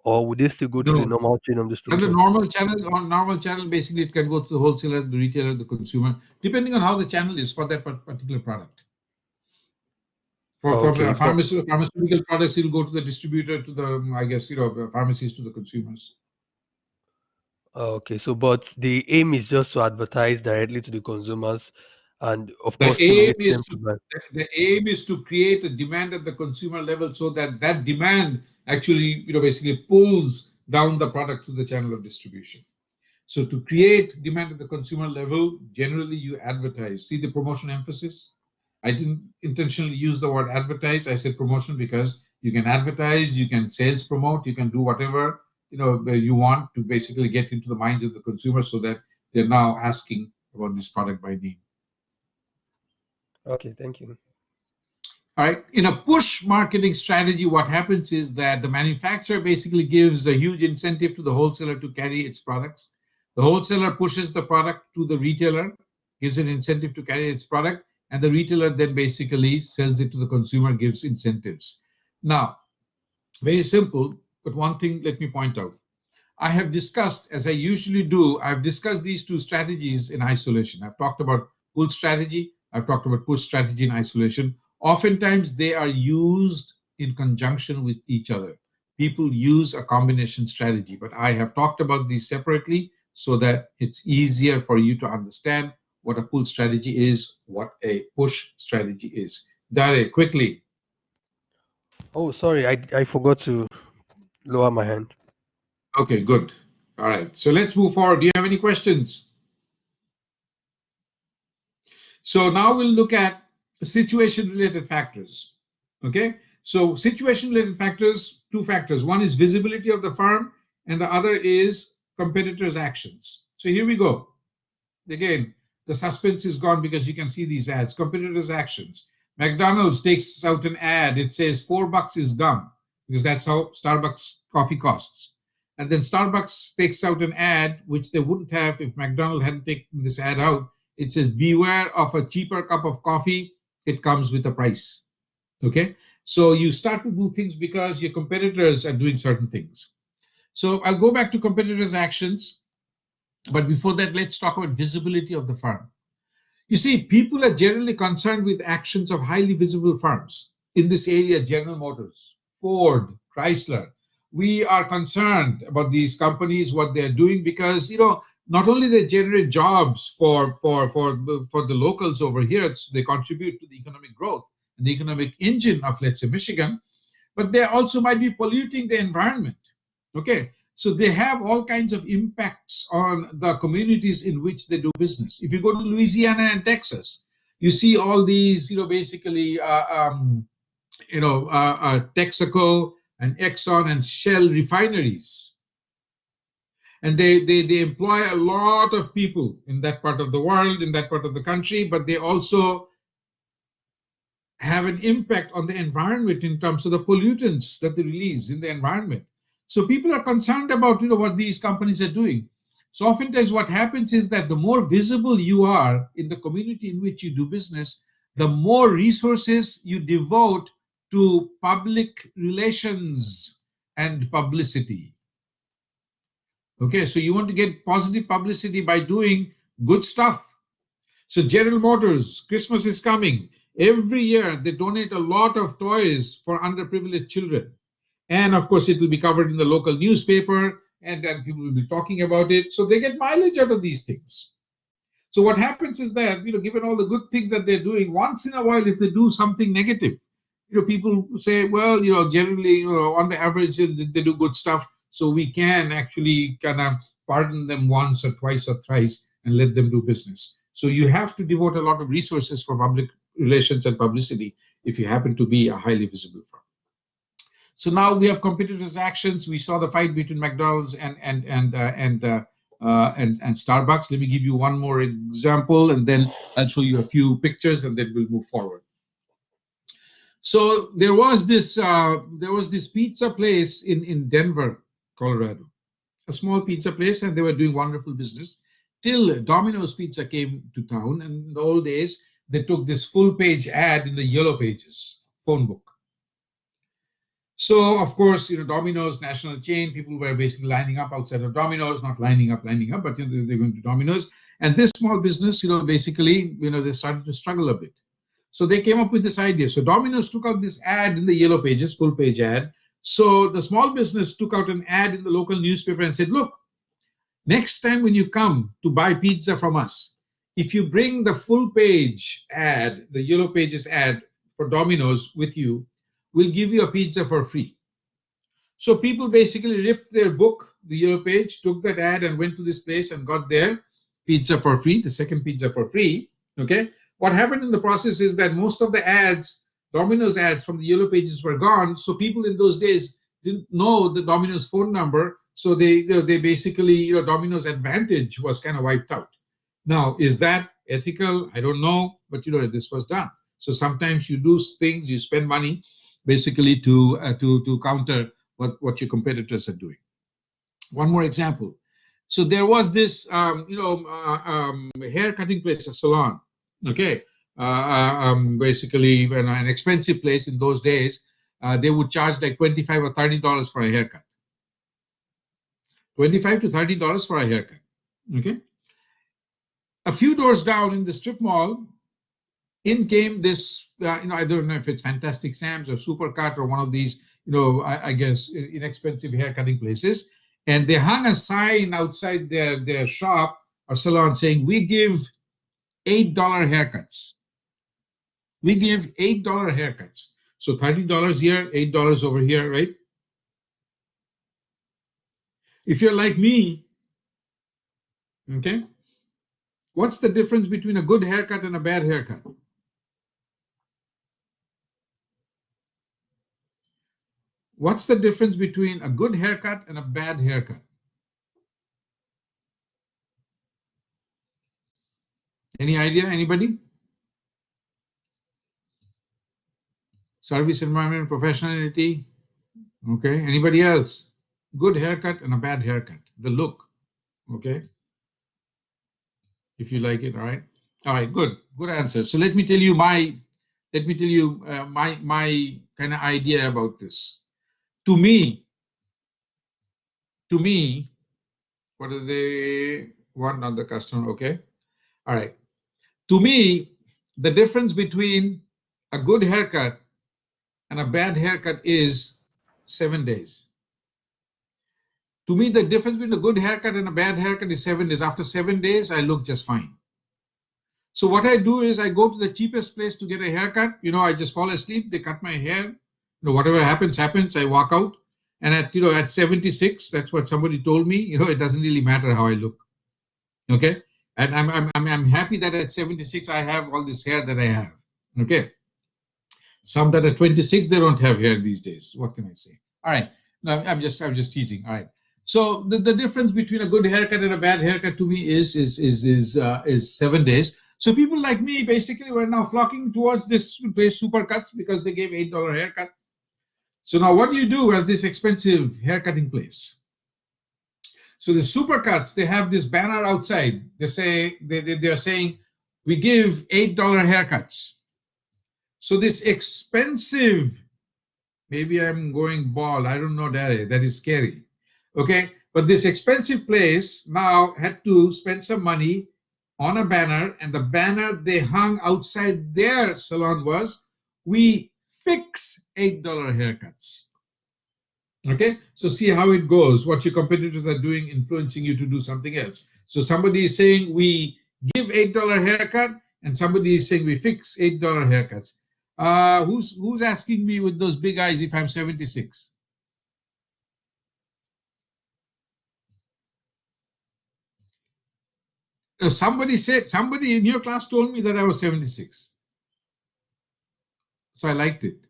or would they still go through the No, normal chain of and the distribution? normal channel, basically it can go to the wholesaler, the retailer, the consumer, depending on how the channel is for that particular product. For Okay, but pharmaceutical products, it'll go to the distributor, to the, I guess, pharmacies, to the consumers. okay, so but the aim is just to advertise directly to the consumers, and of The course aim stimulate is them to to buy. the aim is to create a demand at the consumer level, so that that demand actually, basically pulls down the product to the channel of distribution. So to create demand at the consumer level, generally you advertise. See the promotion emphasis? I didn't intentionally use the word advertise. I said promotion because you can advertise, you can sales promote, you can do whatever you want to basically get into the minds of the consumer, so that they're now asking about this product by name. Okay, thank you. All right. In a push marketing strategy, what happens is that the manufacturer basically gives a huge incentive to the wholesaler to carry its products. The wholesaler pushes the product to the retailer, gives an incentive to carry its product, and the retailer then basically sells it to the consumer, gives incentives. Now, very simple, but one thing let me point out. I have discussed, as I usually do, I've discussed these two strategies in isolation. I've talked about pull strategy, I've talked about push strategy in isolation. Oftentimes they are used in conjunction with each other. People use a combination strategy, but I have talked about these separately so that it's easier for you to understand what a pull strategy is, what a push strategy is. Dare, quickly. Oh, sorry, I forgot to lower my hand. Okay, good. All right, so let's move forward. Do you have any questions? So now we'll look at situation-related factors. Okay, so situation-related factors, two factors. One is visibility of the firm, and the other is competitors' actions. So here we go. Again, the suspense is gone because you can see these ads. Competitors' actions. McDonald's takes out an ad. It says $4 is done, because that's how Starbucks coffee costs. And then Starbucks takes out an ad, which they wouldn't have if McDonald's hadn't taken this ad out. It says, beware of a cheaper cup of coffee. It comes with a price. Okay, so you start to do things because your competitors are doing certain things. So I'll go back to competitors' actions. But before that, let's talk about visibility of the firm. You see, people are generally concerned with actions of highly visible firms. In this area, General Motors, Ford, Chrysler, we are concerned about these companies, what they're doing, because not only they generate jobs for the locals over here, so they contribute to the economic growth and the economic engine of, let's say, Michigan, but they also might be polluting the environment. Okay, so they have all kinds of impacts on the communities in which they do business. If you go to Louisiana and Texas, you see all these, basically, Texaco and Exxon and Shell refineries. And they employ a lot of people in that part of the world, in that part of the country, but they also have an impact on the environment in terms of the pollutants that they release in the environment. So people are concerned about what these companies are doing. So oftentimes what happens is that the more visible you are in the community in which you do business, the more resources you devote to public relations and publicity. Okay, so you want to get positive publicity by doing good stuff. So General Motors, Christmas is coming. Every year they donate a lot of toys for underprivileged children. And of course, it will be covered in the local newspaper, and then people will be talking about it. So they get mileage out of these things. So what happens is that, given all the good things that they're doing, once in a while, if they do something negative, people say, well, generally, on the average, they do good stuff. So we can actually kind of pardon them once or twice or thrice and let them do business. So you have to devote a lot of resources for public relations and publicity if you happen to be a highly visible firm. So now we have competitors' actions. We saw the fight between McDonald's and Starbucks. Let me give you one more example, and then I'll show you a few pictures, and then we'll move forward. So there was this pizza place in Denver, Colorado, a small pizza place, and they were doing wonderful business till Domino's Pizza came to town. And in the old days, they took this full page ad in the Yellow Pages phone book. So of course, Domino's, national chain, people were basically lining up outside of Domino's, not lining up, but they're going to Domino's. And this small business, basically, they started to struggle a bit. So they came up with this idea. So Domino's took out this ad in the Yellow Pages, full page ad. So the small business took out an ad in the local newspaper and said, look, next time when you come to buy pizza from us, if you bring the full page ad, the Yellow Pages ad for Domino's with you, we'll give you a pizza for free. So people basically ripped their book, the Yellow Page, took that ad and went to this place and got their pizza for free, the second pizza for free. Okay. What happened in the process is that most of the ads, Domino's ads from the Yellow Pages were gone. So people in those days didn't know the Domino's phone number. So they basically, Domino's advantage was kind of wiped out. Now, is that ethical? I don't know, but this was done. So sometimes you do things, you spend money, basically to counter what your competitors are doing. One more example. So there was this hair cutting place, a salon. Okay, basically an expensive place in those days. They would charge like $25 or $30 for a haircut. $25 to $30 for a haircut. Okay. A few doors down in the strip mall, in came this, I don't know if it's Fantastic Sam's or Supercut or one of these, I guess, inexpensive hair cutting places. And they hung a sign outside their shop or salon saying, we give $8 haircuts. We give $8 haircuts. So $30 here, $8 over here, right? If you're like me, okay, what's the difference between a good haircut and a bad haircut? What's the difference between a good haircut and a bad haircut? Any idea? Anybody? Service environment, professionality. Okay. Anybody else? Good haircut and a bad haircut. The look. Okay. If you like it, all right. All right. Good. Good answer. So let me tell you my kind of idea about this. To me, what do they want on the customer? Okay. All right. To me, the difference between a good haircut and a bad haircut is 7 days. To me, the difference between a good haircut and a bad haircut is 7 days. After 7 days, I look just fine. So what I do is I go to the cheapest place to get a haircut. I just fall asleep. They cut my hair. Whatever happens, happens. I walk out. And at 76, that's what somebody told me. It doesn't really matter how I look. Okay. And I'm happy that at 76 I have all this hair that I have. Okay. Some that at 26 they don't have hair these days. What can I say? All right. No, I'm just teasing. All right. So the difference between a good haircut and a bad haircut to me is 7 days. So people like me basically were now flocking towards this place, Supercuts, because they gave $8 haircut. So now what do you do as this expensive haircutting place? So the Supercuts, they have this banner outside. They say they're saying we give $8 haircuts. So this expensive, maybe I'm going bald, I don't know, that is scary. Okay, but this expensive place now had to spend some money on a banner, and the banner they hung outside their salon was, we fix $8 haircuts. Okay, so see how it goes, what your competitors are doing, influencing you to do something else. So somebody is saying we give $8 haircut, and somebody is saying we fix $8 haircuts. Who's asking me with those big eyes if I'm 76? Somebody in your class told me that I was 76. So I liked it.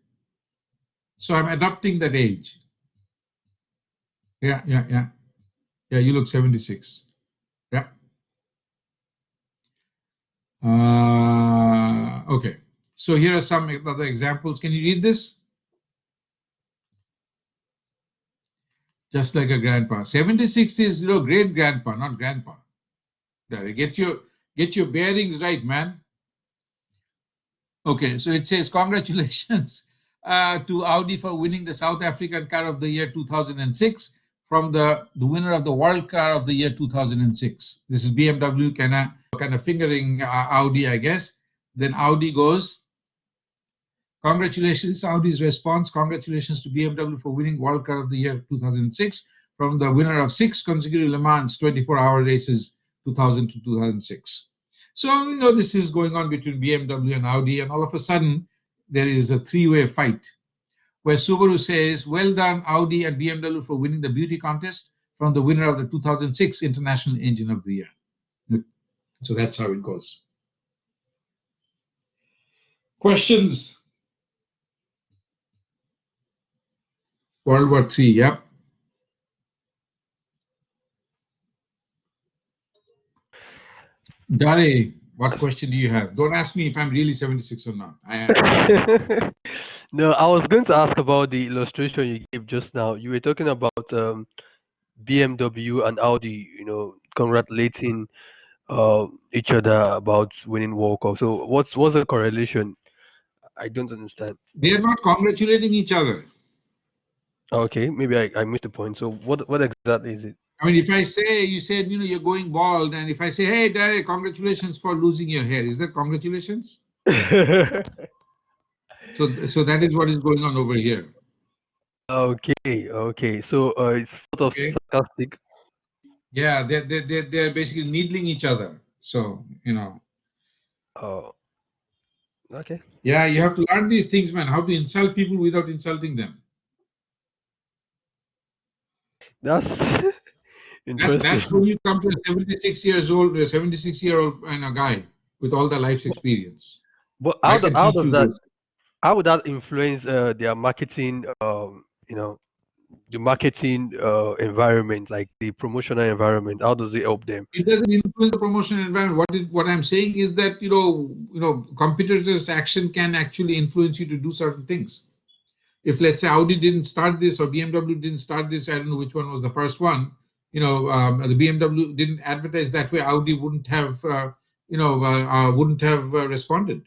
So I'm adopting that age. Yeah, you look 76. Yeah. Okay. So here are some other examples. Can you read this? Just like a grandpa. 76 is, great grandpa, not grandpa. There, get your bearings right, man. Okay, so it says congratulations to Audi for winning the South African Car of the Year 2006 from the winner of the World Car of the Year 2006. This is BMW kind of fingering Audi, I guess. Then Audi goes, congratulations, Audi's response. Congratulations to BMW for winning World Car of the Year 2006 from the winner of 6 consecutive Le Mans 24-hour races 2000 to 2006. So, this is going on between BMW and Audi, and all of a sudden, there is a three-way fight where Subaru says, well done, Audi and BMW for winning the beauty contest from the winner of the 2006 International Engine of the Year. So that's how it goes. Questions? World War III, yep. Dare, what question do you have? Don't ask me if I'm really 76 or not. I am. No, I was going to ask about the illustration you gave just now. You were talking about BMW and Audi, congratulating each other about winning World Cup. So what's the correlation? I don't understand. They are not congratulating each other. Okay, maybe I missed the point. So what exactly is it? I mean, if I say, you said, you're going bald, and if I say, hey, Dare, congratulations for losing your hair, is that congratulations? So that is what is going on over here. Okay. So it's sort of Okay. sarcastic. Yeah, they're basically needling each other. So, Oh, okay. yeah, you have to learn these things, man, how to insult people without insulting them. That's interesting. That's when you come to a 76-year-old guy with all the life's experience. But I can teach you this. how would that influence their marketing? The marketing environment, like the promotional environment. How does it help them? It doesn't influence the promotional environment. What I'm saying is that competitors' action can actually influence you to do certain things. If, let's say, Audi didn't start this or BMW didn't start this, I don't know which one was the first one. The BMW didn't advertise that way. Audi wouldn't have responded.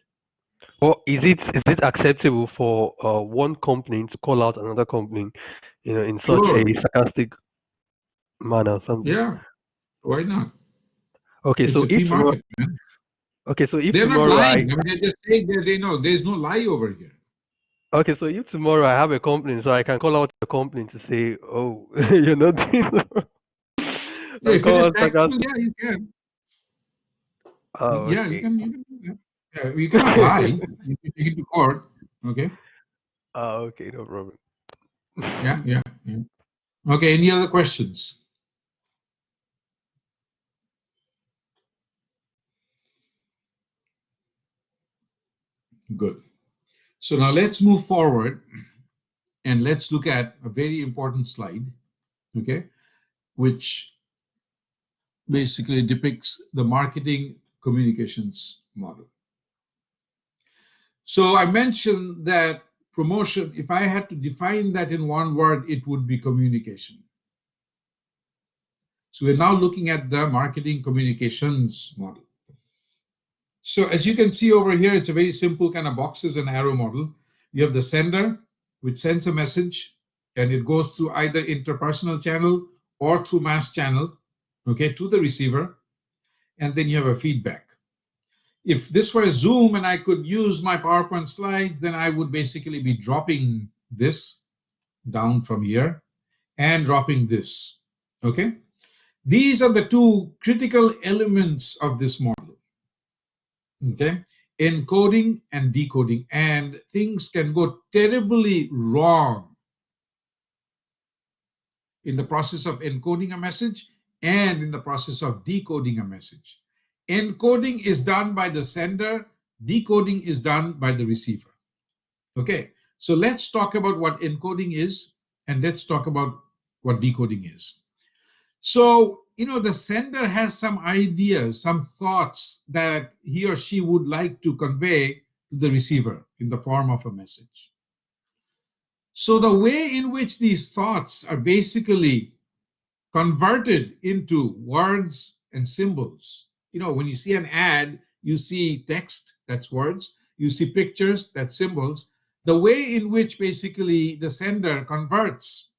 Or is it acceptable for one company to call out another company, in such Sure. a sarcastic manner or something? Yeah. Why not? Okay, It's so a free if tomorrow, market, man. if They're not tomorrow lying. I mean, they're just saying that they know there's no lie over here. okay, so if tomorrow I have a complaint, so I can call out the company to say, oh, you're not doing so. Yeah, I if it call is out factual, sarcastic. yeah, you can. Oh, Yeah, you okay. can. Yeah, you cannot lie. You can take it to court. Okay. Oh, okay, no problem. Yeah. Okay. Any other questions? Good. So now let's move forward and let's look at a very important slide, okay, which basically depicts the marketing communications model. So I mentioned that promotion, if I had to define that in one word, it would be communication. So we're now looking at the marketing communications model. So as you can see over here, it's a very simple kind of boxes and arrow model. You have the sender, which sends a message, and it goes through either interpersonal channel or through mass channel, okay, to the receiver. And then you have a feedback. If this were Zoom and I could use my PowerPoint slides, then I would basically be dropping this down from here and dropping this, okay? These are the two critical elements of this model, okay? Encoding and decoding, and things can go terribly wrong in the process of encoding a message and in the process of decoding a message. Encoding is done by the sender, decoding is done by the receiver. Okay, so let's talk about what encoding is and let's talk about what decoding is. So, the sender has some ideas, some thoughts that he or she would like to convey to to the receiver in the form of a message. So the way in which these thoughts are basically converted into words and symbols. When you see an ad, you see text, that's words. You see pictures, that's symbols. The way in which basically the sender converts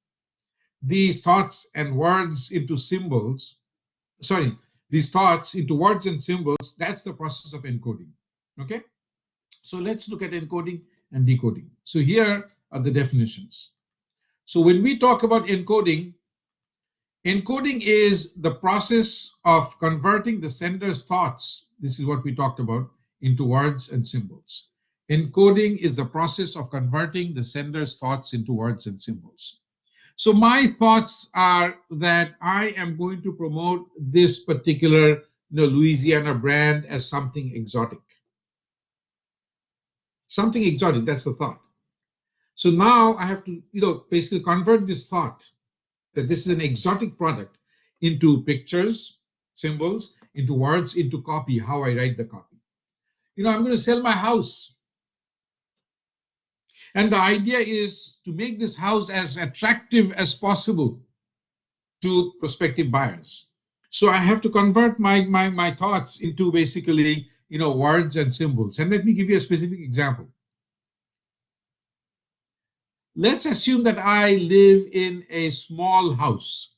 these thoughts and words into symbols, these thoughts into words and symbols, that's the process of encoding. Okay? So let's look at encoding and decoding. So here are the definitions. So when we talk about encoding, encoding is the process of converting the sender's thoughts, this is what we talked about, into words and symbols. Encoding is the process of converting the sender's thoughts into words and symbols. So my thoughts are that I am going to promote this particular Louisiana brand as something exotic. Something exotic, that's the thought. So now I have to basically convert this thought that this is an exotic product into pictures, symbols, into words, into copy, how I write the copy. I'm going to sell my house. And the idea is to make this house as attractive as possible to prospective buyers. So I have to convert my thoughts into basically, words and symbols. And let me give you a specific example. Let's assume that I live in a small house.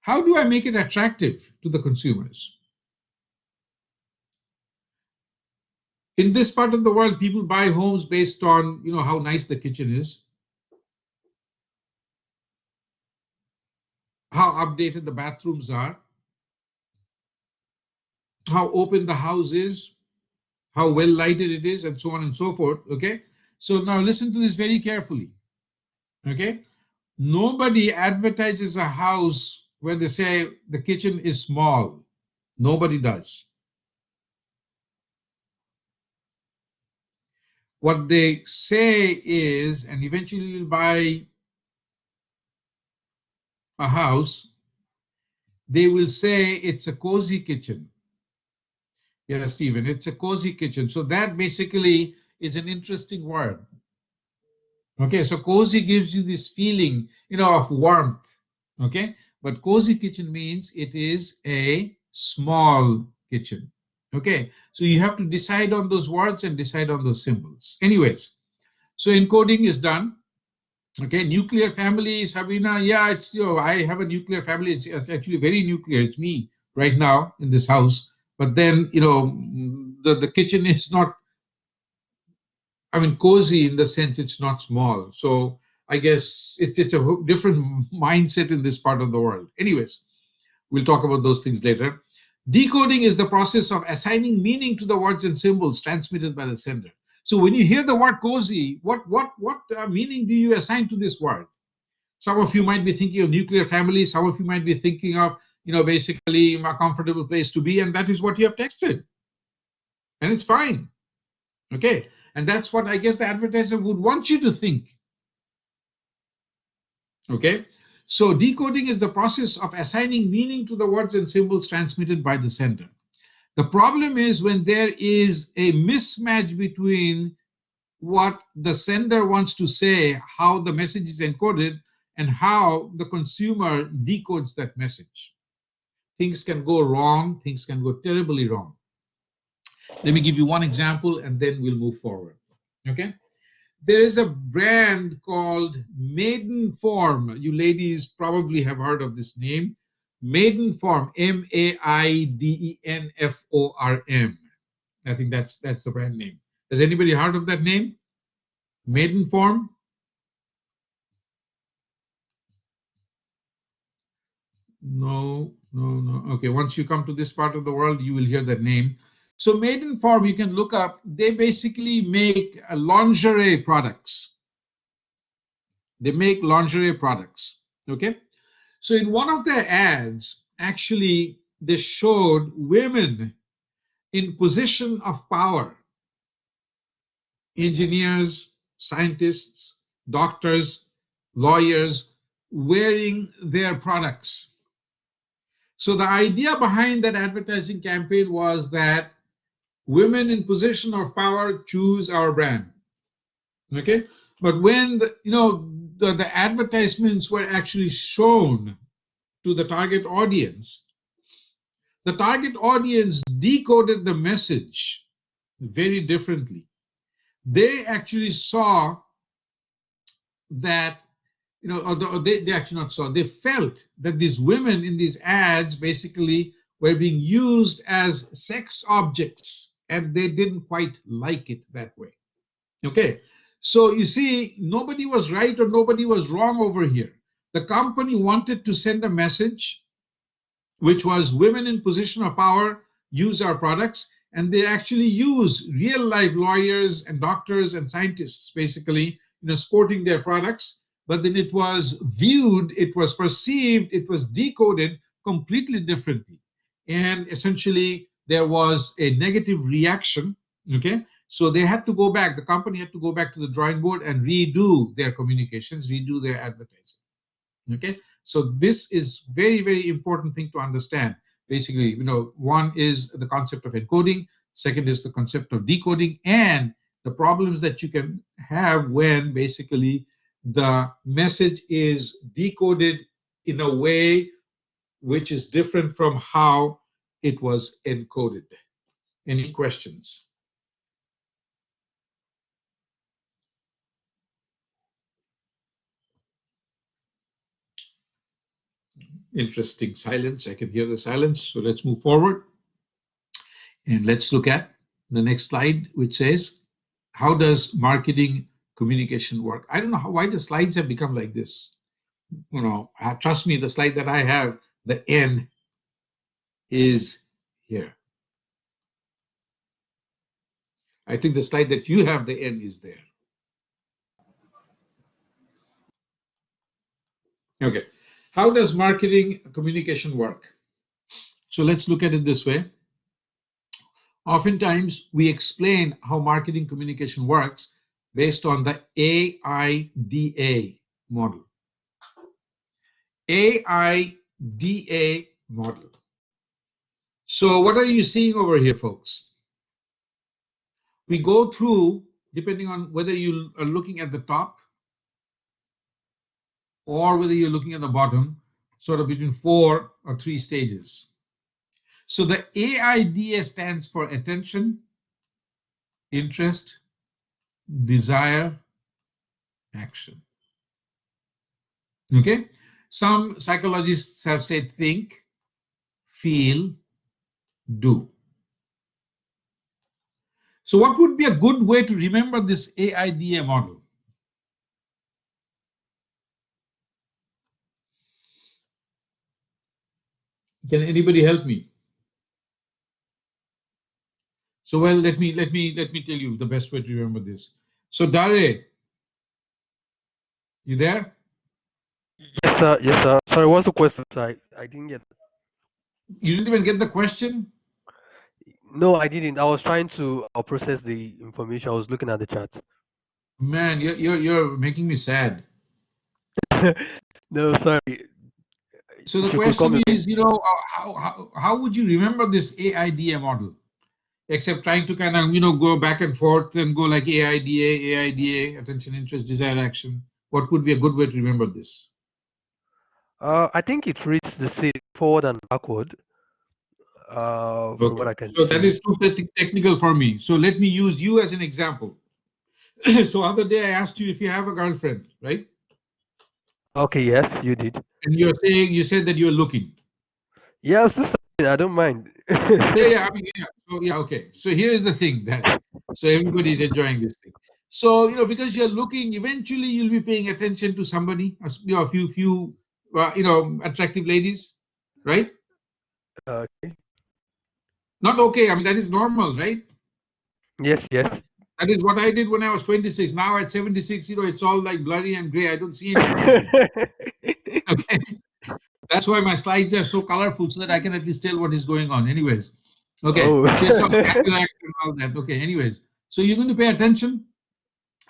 How do I make it attractive to the consumers? In this part of the world, people buy homes based on, how nice the kitchen is, how updated the bathrooms are, how open the house is, how well lighted it is, and so on and so forth. Okay. So now listen to this very carefully. Okay. Nobody advertises a house where they say the kitchen is small. Nobody does. What they say is, and eventually you'll buy a house, they will say it's a cozy kitchen. Yeah, Stephen, it's a cozy kitchen. So that basically is an interesting word. Okay, so cozy gives you this feeling, of warmth. Okay, but cozy kitchen means it is a small kitchen. Okay, so you have to decide on those words and decide on those symbols. Anyways, so encoding is done. Okay, nuclear family, Sabina. Yeah, it's I have a nuclear family. It's actually very nuclear. It's me right now in this house. But then the kitchen is not. I mean, cozy in the sense it's not small. So I guess it's a different mindset in this part of the world. Anyways, we'll talk about those things later. Decoding is the process of assigning meaning to the words and symbols transmitted by the sender. So when you hear the word cozy, what meaning do you assign to this word? Some of you might be thinking of nuclear family. Some of you might be thinking of, basically a comfortable place to be, and that is what you have texted. And it's fine. Okay. And that's what I guess the advertiser would want you to think. Okay. So decoding is the process of assigning meaning to the words and symbols transmitted by the sender. The problem is when there is a mismatch between what the sender wants to say, how the message is encoded, and how the consumer decodes that message. Things can go wrong. Things can go terribly wrong. Let me give you one example and then we'll move forward. Okay. There is a brand called Maidenform. You ladies probably have heard of this name. Maidenform, Maidenform. I think that's the brand name. Has anybody heard of that name? Maidenform? No. Okay, once you come to this part of the world, you will hear that name. So Maidenform, you can look up, they basically make lingerie products. They make lingerie products, okay? So in one of their ads, actually, they showed women in position of power, engineers, scientists, doctors, lawyers, wearing their products. So the idea behind that advertising campaign was that women in position of power choose our brand. Okay, but when the advertisements were actually shown to the target audience decoded the message very differently. They actually saw that, or they actually not saw, they felt that these women in these ads basically were being used as sex objects, and they didn't quite like it that way. Okay, so you see, nobody was right or nobody was wrong over here. The company wanted to send a message which was women in position of power use our products, and they actually use real life lawyers and doctors and scientists basically sporting their products. But then it was viewed, it was perceived, it was decoded completely differently, and essentially there was a negative reaction. Okay, so they had to go back, the company had to go back to the drawing board and redo their communications, redo their advertising. Okay, so this is very, very important thing to understand. Basically, one is the concept of encoding, second is the concept of decoding, and the problems that you can have when basically the message is decoded in a way which is different from how it was encoded. Any questions? Interesting silence. I can hear the silence. So let's move forward. And let's look at the next slide, which says, how does marketing communication work? I don't know why the slides have become like this. Trust me, the slide that I have, the N is here. I think the slide that you have, the N is there. Okay. How does marketing communication work? So let's look at it this way. Oftentimes, we explain how marketing communication works based on the AIDA model. AIDA model. So what are you seeing over here, folks? We go through, depending on whether you are looking at the top or whether you're looking at the bottom, sort of between 4 or 3 stages. So the AIDA stands for attention, interest, desire, action. Okay? Some psychologists have said think, feel, do. So what would be a good way to remember this AIDA model? Can anybody help me? So well, let me tell you the best way to remember this. So Dare, you there? Yes, sir. Yes, sir. Sorry, what's the question? I didn't get. You didn't even get the question? No, I didn't. I was trying to process the information. I was looking at the chat. Man, you're making me sad. No, sorry. So the If you could come question again. is, how would you remember this AIDA model? Except trying to kind of, go back and forth and go like AIDA, attention, interest, desire, action. What would be a good way to remember this? I think it reads the same forward and backward. From what Okay, I can so that see. is too technical for me. So let me use you as an example. So other day I asked you if you have a girlfriend, right? Okay, yes, you did. And you said that you're looking. Yeah, I don't mind. Yeah. I mean, yeah. So yeah, okay. So here is the thing that so everybody's enjoying this thing. So because you're looking, eventually you'll be paying attention to somebody, a few attractive ladies, right? Okay. Not okay. I mean that is normal, right? Yes, yes. That is what I did when I was 26. Now at 76, it's all like blurry and gray. I don't see anything. Okay. That's why my slides are so colorful so that I can at least tell what is going on. Anyways, okay. Oh. So it's all cataract and all that. Okay. Anyways, so you're going to pay attention,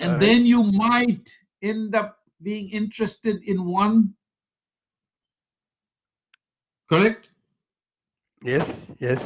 All and right. then you might end up being interested in one. Correct? Yes, yes.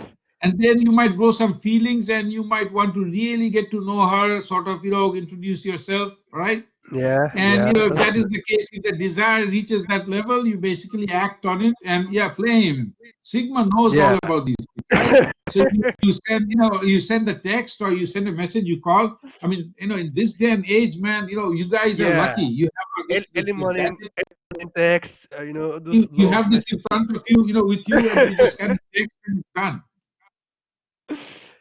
And then you might grow some feelings and you might want to really get to know her, sort of, introduce yourself, right? Yeah, And yeah, if that's that is true. the case, if the desire reaches that level, you basically act on it. And yeah, Flame, Sigma knows Yeah. all about these things, right? So you send, you send a text or you send a message, you call. I mean, in this day and age, man, you guys are Yeah. lucky. You have Early this morning, gadget. text, those You love have this in messages. front of you, with you, and you just kind of text and it's done.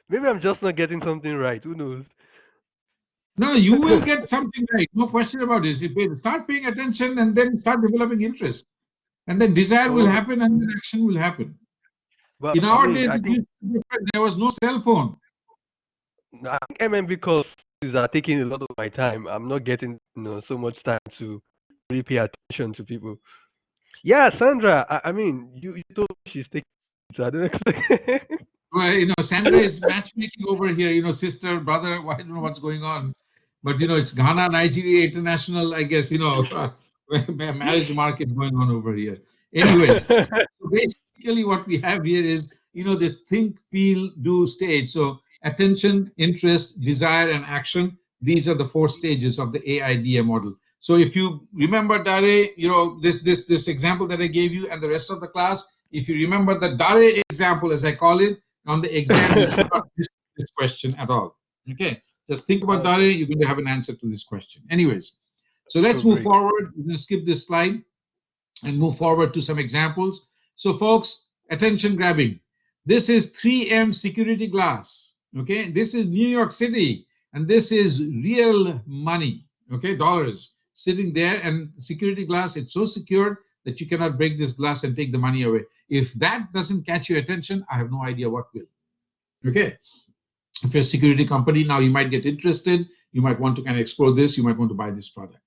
Maybe I'm just not getting something right. Who knows? No, you will get something right. No question about this. Start paying attention and then start developing interest. And then desire will Oh, happen and then action will happen. but In I our mean, days, I it think used to be different. There was no cell phone. MMB courses are taking a lot of my time. I'm not getting, so much time to really pay attention to people. Yeah, Sandra. I mean, you told me she's taking, so I don't expect. Well, Sandra is matchmaking over here, sister, brother, I don't know what's going on. But, it's Ghana, Nigeria, international, I guess, marriage market going on over here. Anyways, so basically what we have here is, this think, feel, do stage. So attention, interest, desire, and action. These are the four stages of the AIDA model. So if you remember, Dare, this example that I gave you and the rest of the class, if you remember the Dare example, as I call it, on the exam, you should not miss this question at all. Okay, just think about Dare, Okay. you're going to have an answer to this question. Anyways, so let's Oh, move great. forward. We're going to skip this slide and move forward to some examples. So, folks, attention grabbing. This is 3M security glass. Okay, this is New York City, and this is real money. Okay, dollars sitting there, and security glass. It's so secure that you cannot break this glass and take the money away. If that doesn't catch your attention, I have no idea what will. Okay, if you're a security company now, you might get interested. You might want to kind of explore this. You might want to buy this product.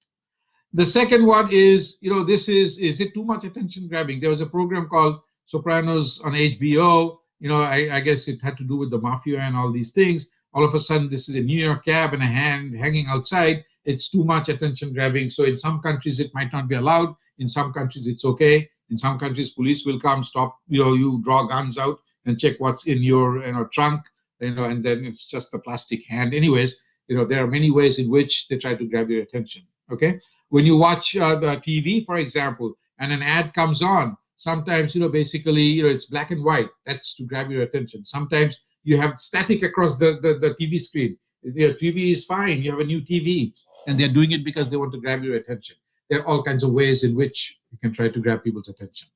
The second one is, this is it too much attention grabbing? There was a program called Sopranos on HBO. I guess it had to do with the mafia and all these things. All of a sudden, this is a New York cab and a hand hanging outside. It's too much attention grabbing. So in some countries, it might not be allowed. In some countries, it's okay. In some countries, police will come, stop, you draw guns out and check what's in your trunk, and then it's just a plastic hand. Anyways, there are many ways in which they try to grab your attention. Okay. When you watch TV, for example, and an ad comes on, sometimes, basically, it's black and white. That's to grab your attention. Sometimes you have static across the TV screen. Your TV is fine. You have a new TV, and they're doing it because they want to grab your attention. There are all kinds of ways in which you can try to grab people's attention.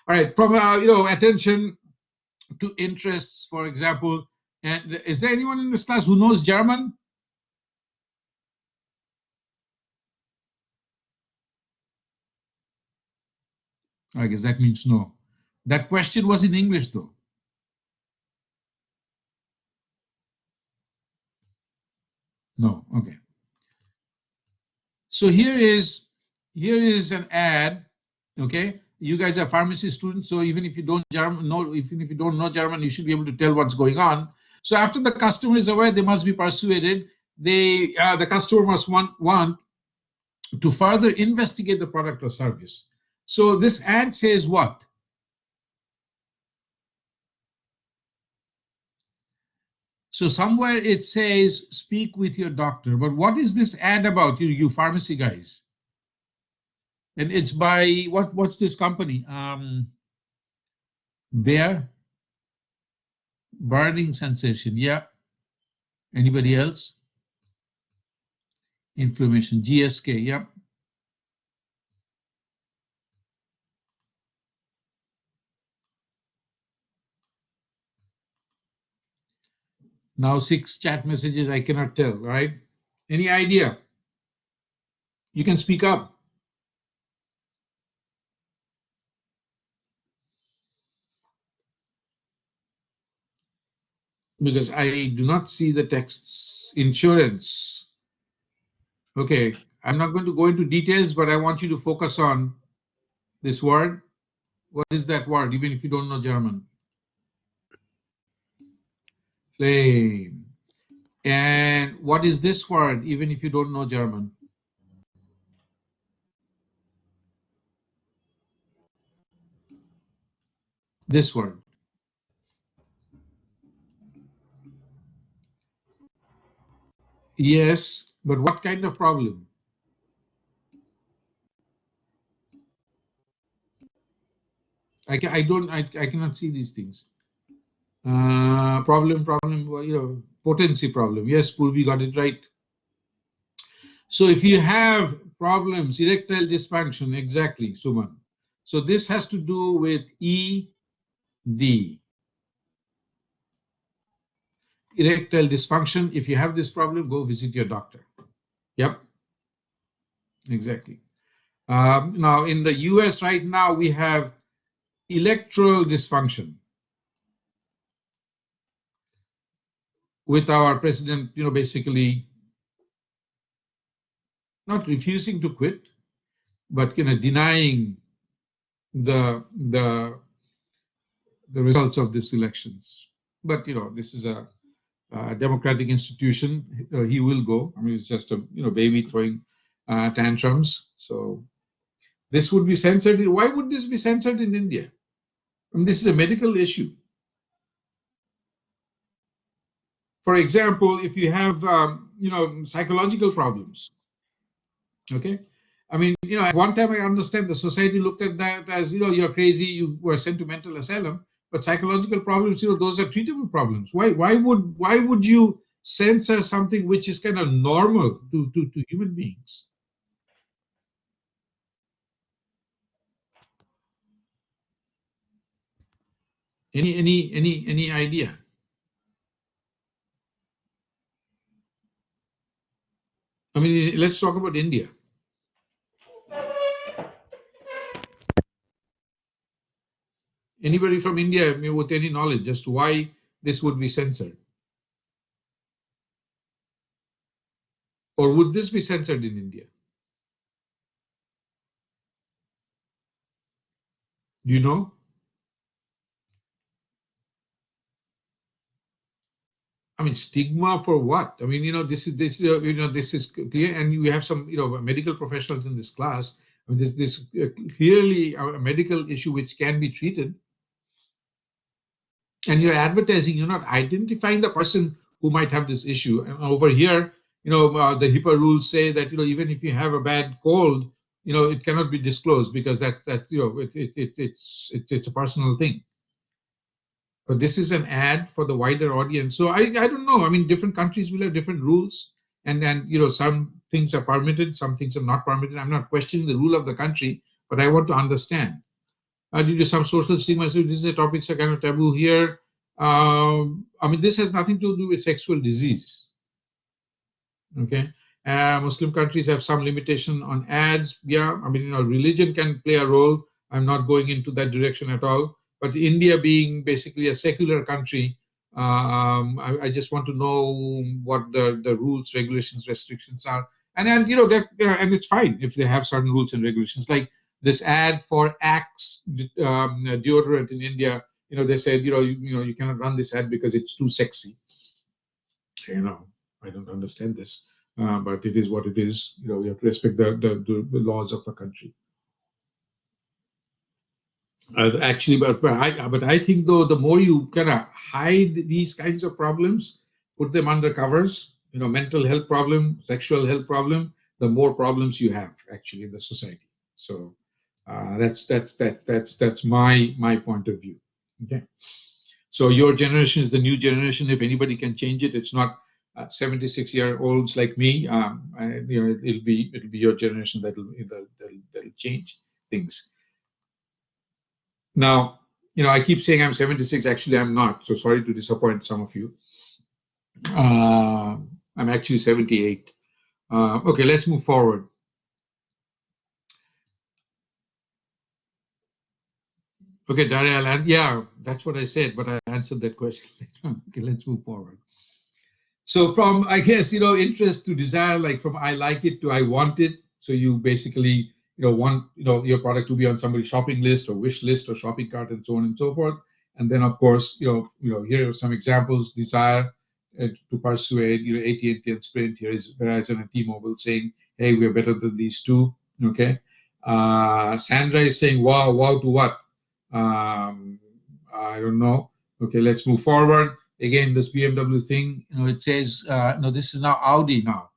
All right, from attention to interests, for example. And is there anyone in this class who knows German? I guess that means no. That question was in English, though. No. Okay. So here is an ad. Okay. You guys are pharmacy students, so even if you don't know German, you should be able to tell what's going on. So after the customer is aware, they must be persuaded. The customer must want to further investigate the product or service. So this ad says what? So somewhere it says speak with your doctor. But what is this ad about, you pharmacy guys? And it's by what's this company? Bear burning sensation. Yeah. Anybody else? Inflammation. GSK. Yeah. Now 6 chat messages. I cannot tell. Right? Any idea? You can speak up because I do not see the texts. Insurance. Okay. I'm not going to go into details, but I want you to focus on this word. What is that word, even if you don't know German? Flame. And what is this word, even if you don't know German? This word. Yes, but what kind of problem? I cannot see these things. Problem, well, potency problem. Yes, Purvi got it right. So if you have problems, erectile dysfunction, exactly, Suman. So this has to do with ED, erectile dysfunction. If you have this problem, go visit your doctor. Yep, exactly. Now in the US right now, we have electoral dysfunction with our president, basically not refusing to quit, but denying the the the results of these elections. But this is a democratic institution. He will go. I mean, it's just a baby throwing tantrums. So this would be censored. Why would this be censored in India? I mean, this is a medical issue. For example, if you have psychological problems, okay. I mean, at one time I understand the society looked at that as, you're crazy, you were sent to mental asylum. But psychological problems, those are treatable problems. Why would you censor something which is kind of normal to human beings? Any idea? I mean, let's talk about India. Anybody from India with any knowledge as to why this would be censored? Or would this be censored in India? Do you know? I mean, stigma for what? I mean, this is clear, and we have some, medical professionals in this class. I mean, this clearly a medical issue which can be treated. And you're advertising, you're not identifying the person who might have this issue. And over here, the HIPAA rules say that, even if you have a bad cold, it cannot be disclosed because it's a personal thing. But this is an ad for the wider audience. So I don't know. I mean, different countries will have different rules, and some things are permitted, some things are not permitted. I'm not questioning the rule of the country, but I want to understand. Due to some social stigma, so these are topics are kind of taboo here. I mean, this has nothing to do with sexual disease. Okay. Muslim countries have some limitation on ads. Yeah, I mean, religion can play a role. I'm not going into that direction at all. But India being basically a secular country, I just want to know what the rules, regulations, restrictions are. And and it's fine if they have certain rules and regulations. Like this ad for Axe deodorant in India, they said, you cannot run this ad because it's too sexy. I don't understand this, but it is what it is. We have to respect the laws of the country. Actually, but I think though the more you kind of hide these kinds of problems, put them under covers, mental health problem, sexual health problem, the more problems you have actually in the society. So that's my point of view. Okay. So your generation is the new generation. If anybody can change it, it's not 76-year-olds like me. It'll be your generation that'll change things. Now, I keep saying I'm 76. Actually, I'm not. So sorry to disappoint some of you. I'm actually 78. Okay, let's move forward. Okay, Daria, yeah, that's what I said, but I answered that question. Okay, let's move forward. So from, I guess, interest to desire, like from I like it to I want it. So you basically, want, your product to be on somebody's shopping list or wish list or shopping cart and so on and so forth. And then of course, here are some examples: desire to persuade, AT&T and Sprint. Here is Verizon and T-Mobile saying, hey, we're better than these two. Okay. Sandra is saying, wow to what? I don't know. Okay, let's move forward. Again, this BMW thing, it says, no, this is now Audi now,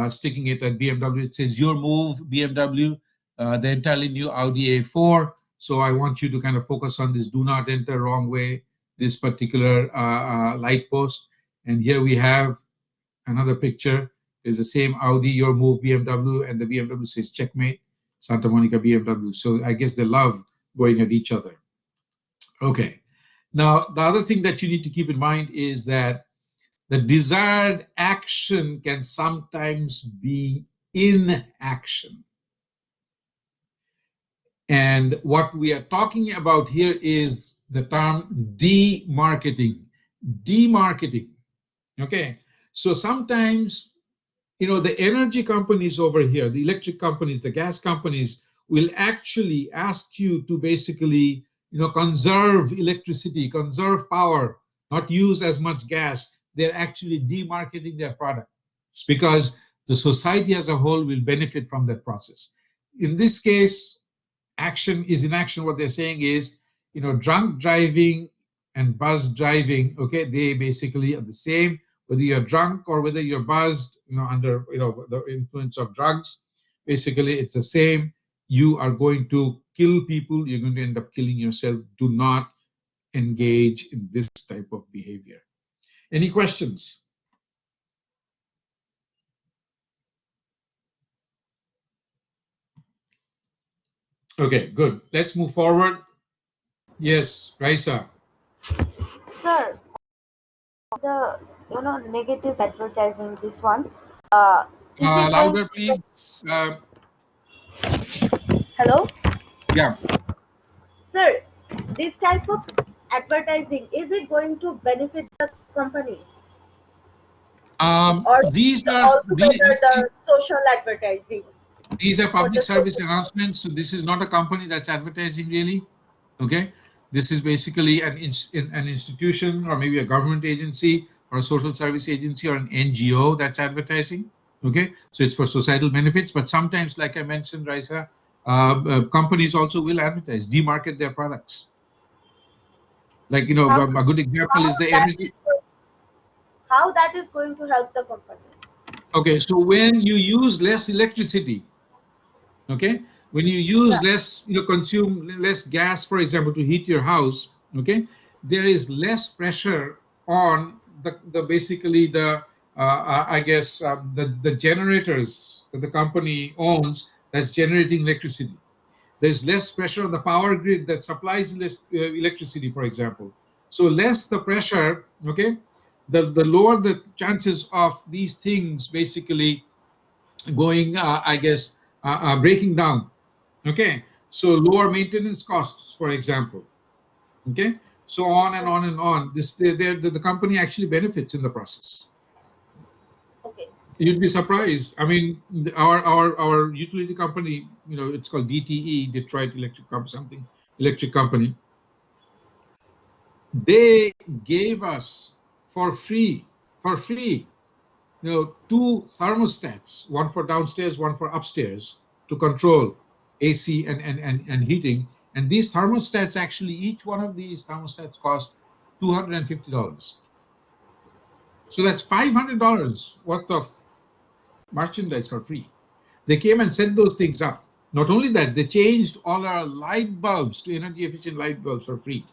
sticking it at BMW. It says, your move, BMW, the entirely new Audi A4. So I want you to kind of focus on this do not enter wrong way, this particular light post. And here we have another picture. There's the same Audi, your move, BMW, and the BMW says checkmate, Santa Monica BMW. So I guess they love going at each other. Okay. Now, the other thing that you need to keep in mind is that the desired action can sometimes be inaction. And what we are talking about here is the term demarketing. Demarketing. Okay. So sometimes, the energy companies over here, the electric companies, the gas companies will actually ask you to basically, conserve electricity, conserve power, not use as much gas. They're actually demarketing their products because the society as a whole will benefit from that process. In this case, action is inaction. What they're saying is, drunk driving and buzzed driving, okay, they basically are the same, whether you're drunk or whether you're buzzed, under, the influence of drugs. Basically, it's the same. You are going to kill people. You're going to end up killing yourself. Do not engage in this type of behavior. Any questions? Okay, good. Let's move forward. Yes, Raisa. Sir, the negative advertising, this one, is it Louder, please. hello? Yeah. Sir, this type of advertising, is it going to benefit the company? Or These are altogether the social advertising? these are public service announcements. So this is not a company that's advertising really. Okay, this is basically an institution or maybe a government agency or a social service agency or an NGO that's advertising. Okay, so it's for societal benefits. But sometimes, like I mentioned, Raisa, companies also will advertise, demarket their products. Like, a good example is the energy. How that is going to help the company? Okay, so when you use less electricity, okay, when you use less, consume less gas, for example, to heat your house, okay, there is less pressure on the basically the I guess the generators that the company owns that's generating electricity. There's less pressure on the power grid that supplies less electricity, for example. So less the pressure, okay, the lower the chances of these things basically going, I guess, breaking down. Okay, so lower maintenance costs, for example. Okay, so on and on and on. The company actually benefits in the process. Okay. You'd be surprised. I mean, our utility company, it's called DTE, Detroit Electric Company, something electric company. They gave us for free, two thermostats, one for downstairs, one for upstairs, to control AC and heating. And these thermostats, actually, each one of these thermostats cost $250. So that's $500 worth of merchandise for free. They came and set those things up. Not only that, they changed all our light bulbs to energy efficient light bulbs for free.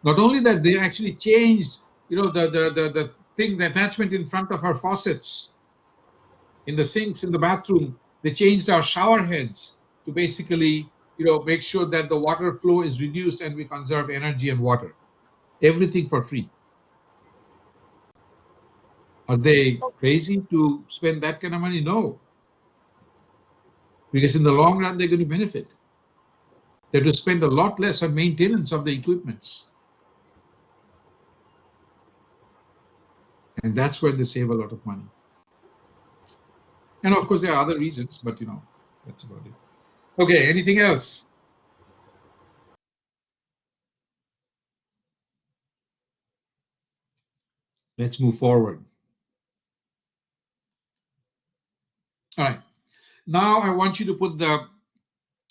Not only that, they actually changed, the thing, the attachment in front of our faucets, in the sinks, in the bathroom. They changed our shower heads to basically, make sure that the water flow is reduced and we conserve energy and water. Everything for free. Are they crazy to spend that kind of money? No. Because in the long run, they're going to benefit. They have to spend a lot less on maintenance of the equipments. And that's where they save a lot of money. And of course, there are other reasons, but that's about it. Okay, anything else? Let's move forward. All right. Now I want you to put the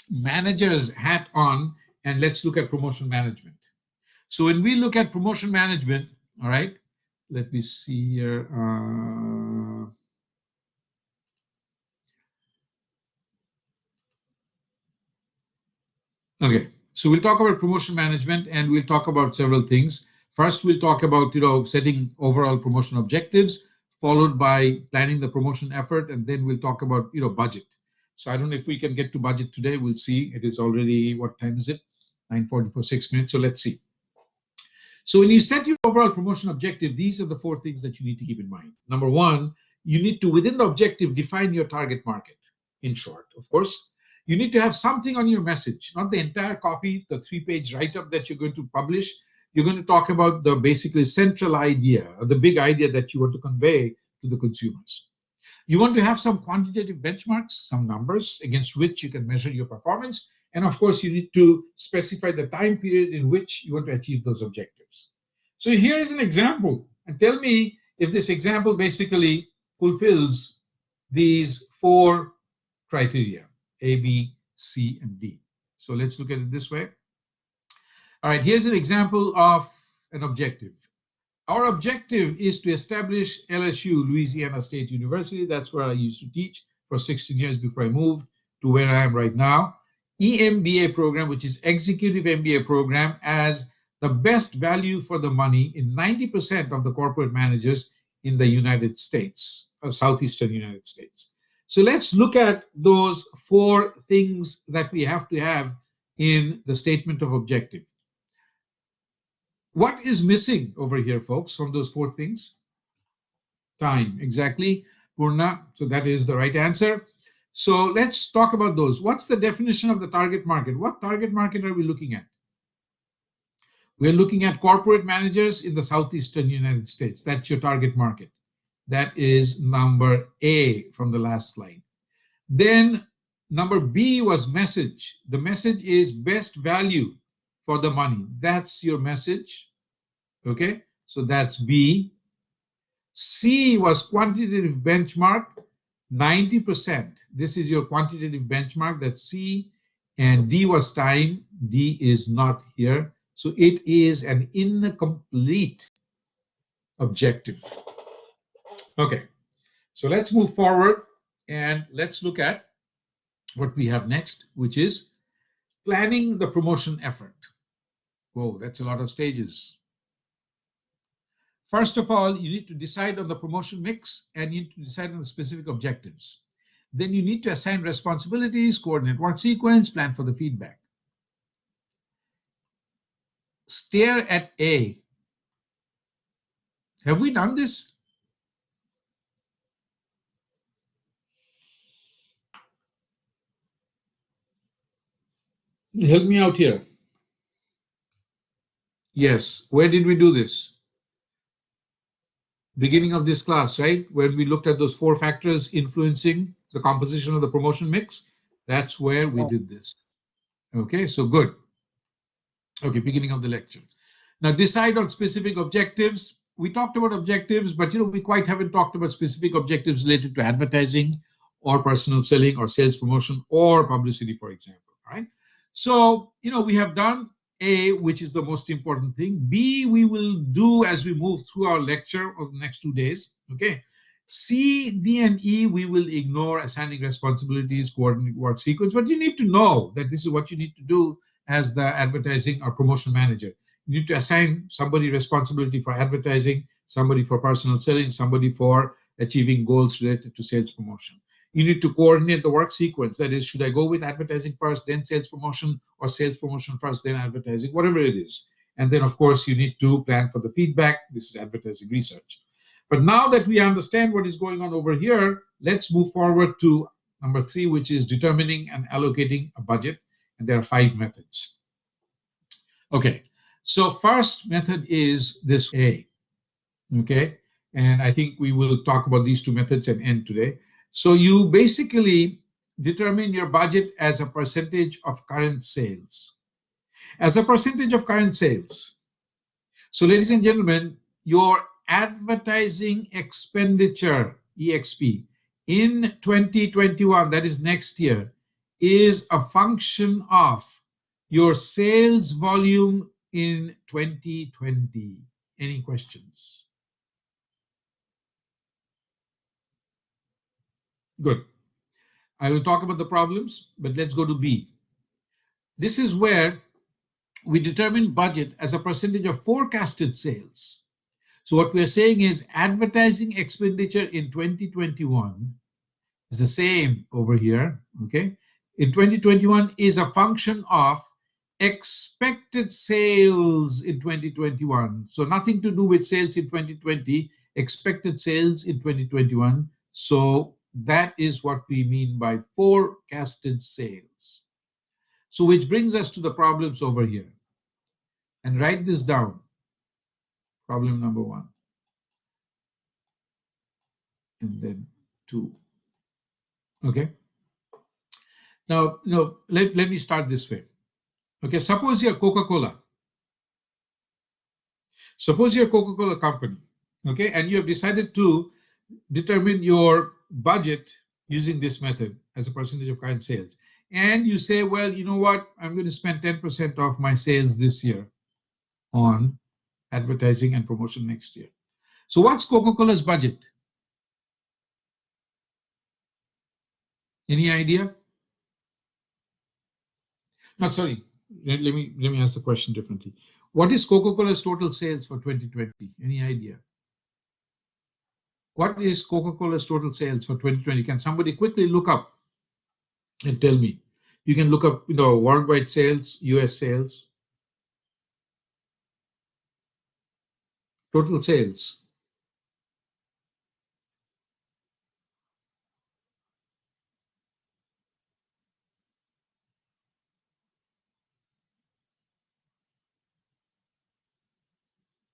manager's hat on and let's look at promotion management. So when we look at promotion management, all right, let me see here. Okay, so we'll talk about promotion management and we'll talk about several things. First, we'll talk about setting overall promotion objectives, followed by planning the promotion effort, and then we'll talk about budget. So I don't know if we can get to budget today. We'll see. It is already, what time is it? 9:44, 6 minutes. So let's see. So when you set your overall promotion objective, these are the four things that you need to keep in mind. Number one, you need to, within the objective, define your target market. In short, of course, you need to have something on your message, not the entire copy, the 3-page write-up that you're going to publish. You're going to talk about the basically central idea, or the big idea that you want to convey to the consumers. You want to have some quantitative benchmarks, some numbers against which you can measure your performance. And of course, you need to specify the time period in which you want to achieve those objectives. So here is an example. And tell me if this example basically fulfills these four criteria, A, B, C, and D. So let's look at it this way. All right, here's an example of an objective. Our objective is to establish LSU, Louisiana State University. That's where I used to teach for 16 years before I moved to where I am right now. EMBA program, which is Executive MBA program, as the best value for the money in 90% of the corporate managers in the United States, or Southeastern United States. So let's look at those four things that we have to have in the statement of objective. What is missing over here, folks, from those four things? Time, exactly, Purna. So that is the right answer. So let's talk about those. What's the definition of the target market? What target market are we looking at? We're looking at corporate managers in the Southeastern United States. That's your target market. That is number A from the last slide. Then number B was message. The message is best value for the money. That's your message. Okay, so that's B. C was quantitative benchmark, 90%. This is your quantitative benchmark, that's C. And D was time. D is not here. So it is an incomplete objective. Okay, so let's move forward and let's look at what we have next, which is planning the promotion effort. Whoa, that's a lot of stages. First of all, you need to decide on the promotion mix and you need to decide on the specific objectives. Then you need to assign responsibilities, coordinate work sequence, plan for the feedback. Stare at A. Have we done this? Help me out here. Yes, where did we do this? Beginning of this class, right? When we looked at those four factors influencing the composition of the promotion mix, that's where we did this. Okay, so good. Okay, beginning of the lecture. Now decide on specific objectives. We talked about objectives, but we quite haven't talked about specific objectives related to advertising or personal selling or sales promotion or publicity, for example, right? So, we have done A, which is the most important thing. B, we will do as we move through our lecture over the next 2 days, okay? C, D, and E, we will ignore, assigning responsibilities, coordinate work sequence, but you need to know that this is what you need to do as the advertising or promotion manager. You need to assign somebody responsibility for advertising, somebody for personal selling, somebody for achieving goals related to sales promotion. You need to coordinate the work sequence. That is, should I go with advertising first, then sales promotion, or sales promotion first, then advertising, whatever it is. And then, of course, you need to plan for the feedback. This is advertising research. But now that we understand what is going on over here, let's move forward to number 3, which is determining and allocating a budget. And there are 5 methods. Okay, so first method is this A. Okay, and I think we will talk about these 2 methods and end today. So you basically determine your budget as a percentage of current sales. As a percentage of current sales. So ladies and gentlemen, your advertising expenditure, EXP, in 2021, that is next year, is a function of your sales volume in 2020. Any questions? Good. I will talk about the problems, but let's go to B. This is where we determine budget as a percentage of forecasted sales. So what we're saying is advertising expenditure in 2021 is the same over here, okay? In 2021 is a function of expected sales in 2021. So nothing to do with sales in 2020, expected sales in 2021. So that is what we mean by forecasted sales. So which brings us to the problems over here. And write this down. Problem number 1. And then 2. Okay. Now, let me start this way. Okay, suppose you're Coca-Cola. Suppose you're a Coca-Cola company, okay, and you have decided to determine your budget using this method as a percentage of current sales. And you say, well, you know what, I'm going to spend 10% of my sales this year on advertising and promotion next year. So what's Coca-Cola's budget? Any idea? No, sorry. Let me ask the question differently. What is Coca-Cola's total sales for 2020? Any idea? What is Coca-Cola's total sales for 2020? Can somebody quickly look up and tell me? You can look up, worldwide sales, US sales, total sales.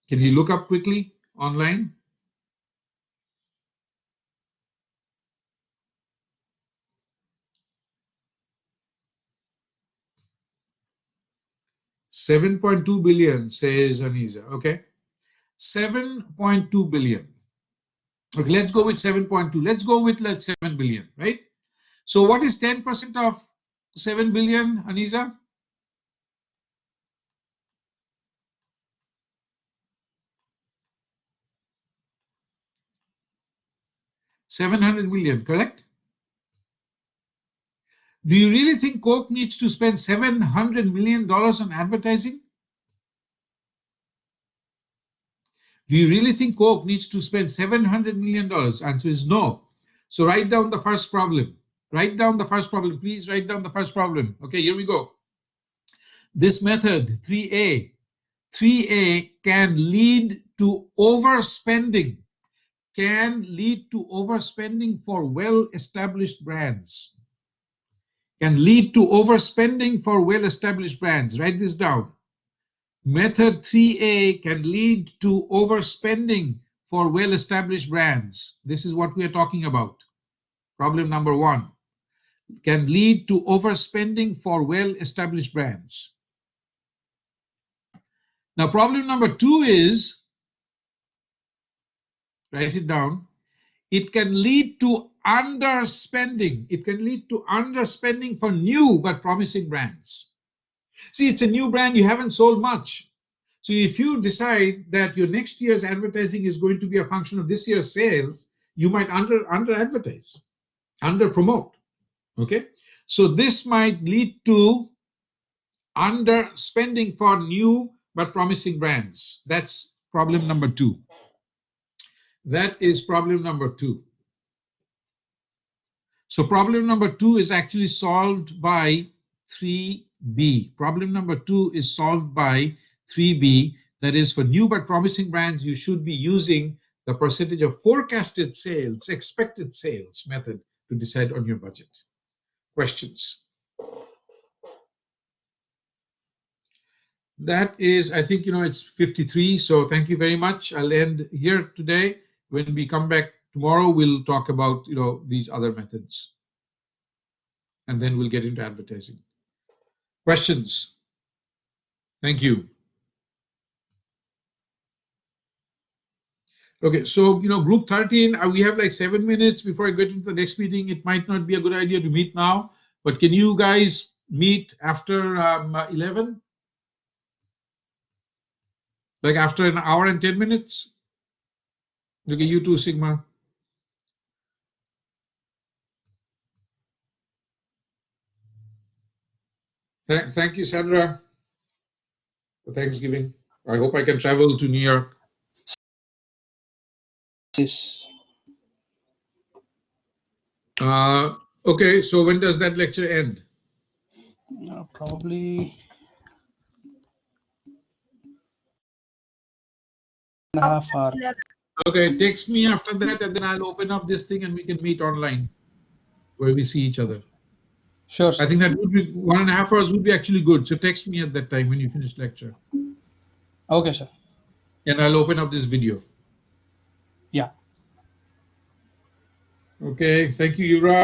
Can you look up quickly online? $7.2 billion, says Anisa. Okay, 7.2 billion. Okay, let's go with 7.2. Let's go with 7 billion, right? So what is 10% of 7 billion, Anisa? 700 million, correct? Do you really think Coke needs to spend $700 million on advertising? Do you really think Coke needs to spend $700 million? Answer is no. So write down the first problem. Write down the first problem. Please write down the first problem. Okay, here we go. This method, 3A can lead to overspending. Can lead to overspending for well-established brands. Can lead to overspending for well-established brands. Write this down. Method 3A can lead to overspending for well-established brands. This is what we are talking about. Problem number 1 can lead to overspending for well-established brands. Now, problem number 2 is, write it down, it can lead to underspending. It can lead to underspending for new but promising brands. See, it's a new brand, you haven't sold much. So if you decide that your next year's advertising is going to be a function of this year's sales, you might under advertise, under promote. Okay, so this might lead to underspending for new but promising brands. That's problem number 2. That is problem number 2. So problem number 2 is actually solved by 3B. Problem number 2 is solved by 3B. That is, for new but promising brands, you should be using the percentage of forecasted sales, expected sales method to decide on your budget. Questions? That is, I think, it's 53. So thank you very much. I'll end here today. When we come back tomorrow, we'll talk about, these other methods. And then we'll get into advertising. Questions? Thank you. Okay, so, group 13, we have like 7 minutes before I get into the next meeting. It might not be a good idea to meet now, but can you guys meet after 11? Like after an hour and 10 minutes? Okay, you too, Sigma. Thank you, Sandra, for Thanksgiving. I hope I can travel to New York. Yes. Okay, so when does that lecture end? Probably and a half hour. Okay, text me after that, and then I'll open up this thing and we can meet online where we see each other. Sure, I sir. think that would be 1.5 hours would be actually good. So text me at that time when you finish lecture, Okay, sir. and I'll open up this video. Yeah. Okay, thank you, Yuvraj.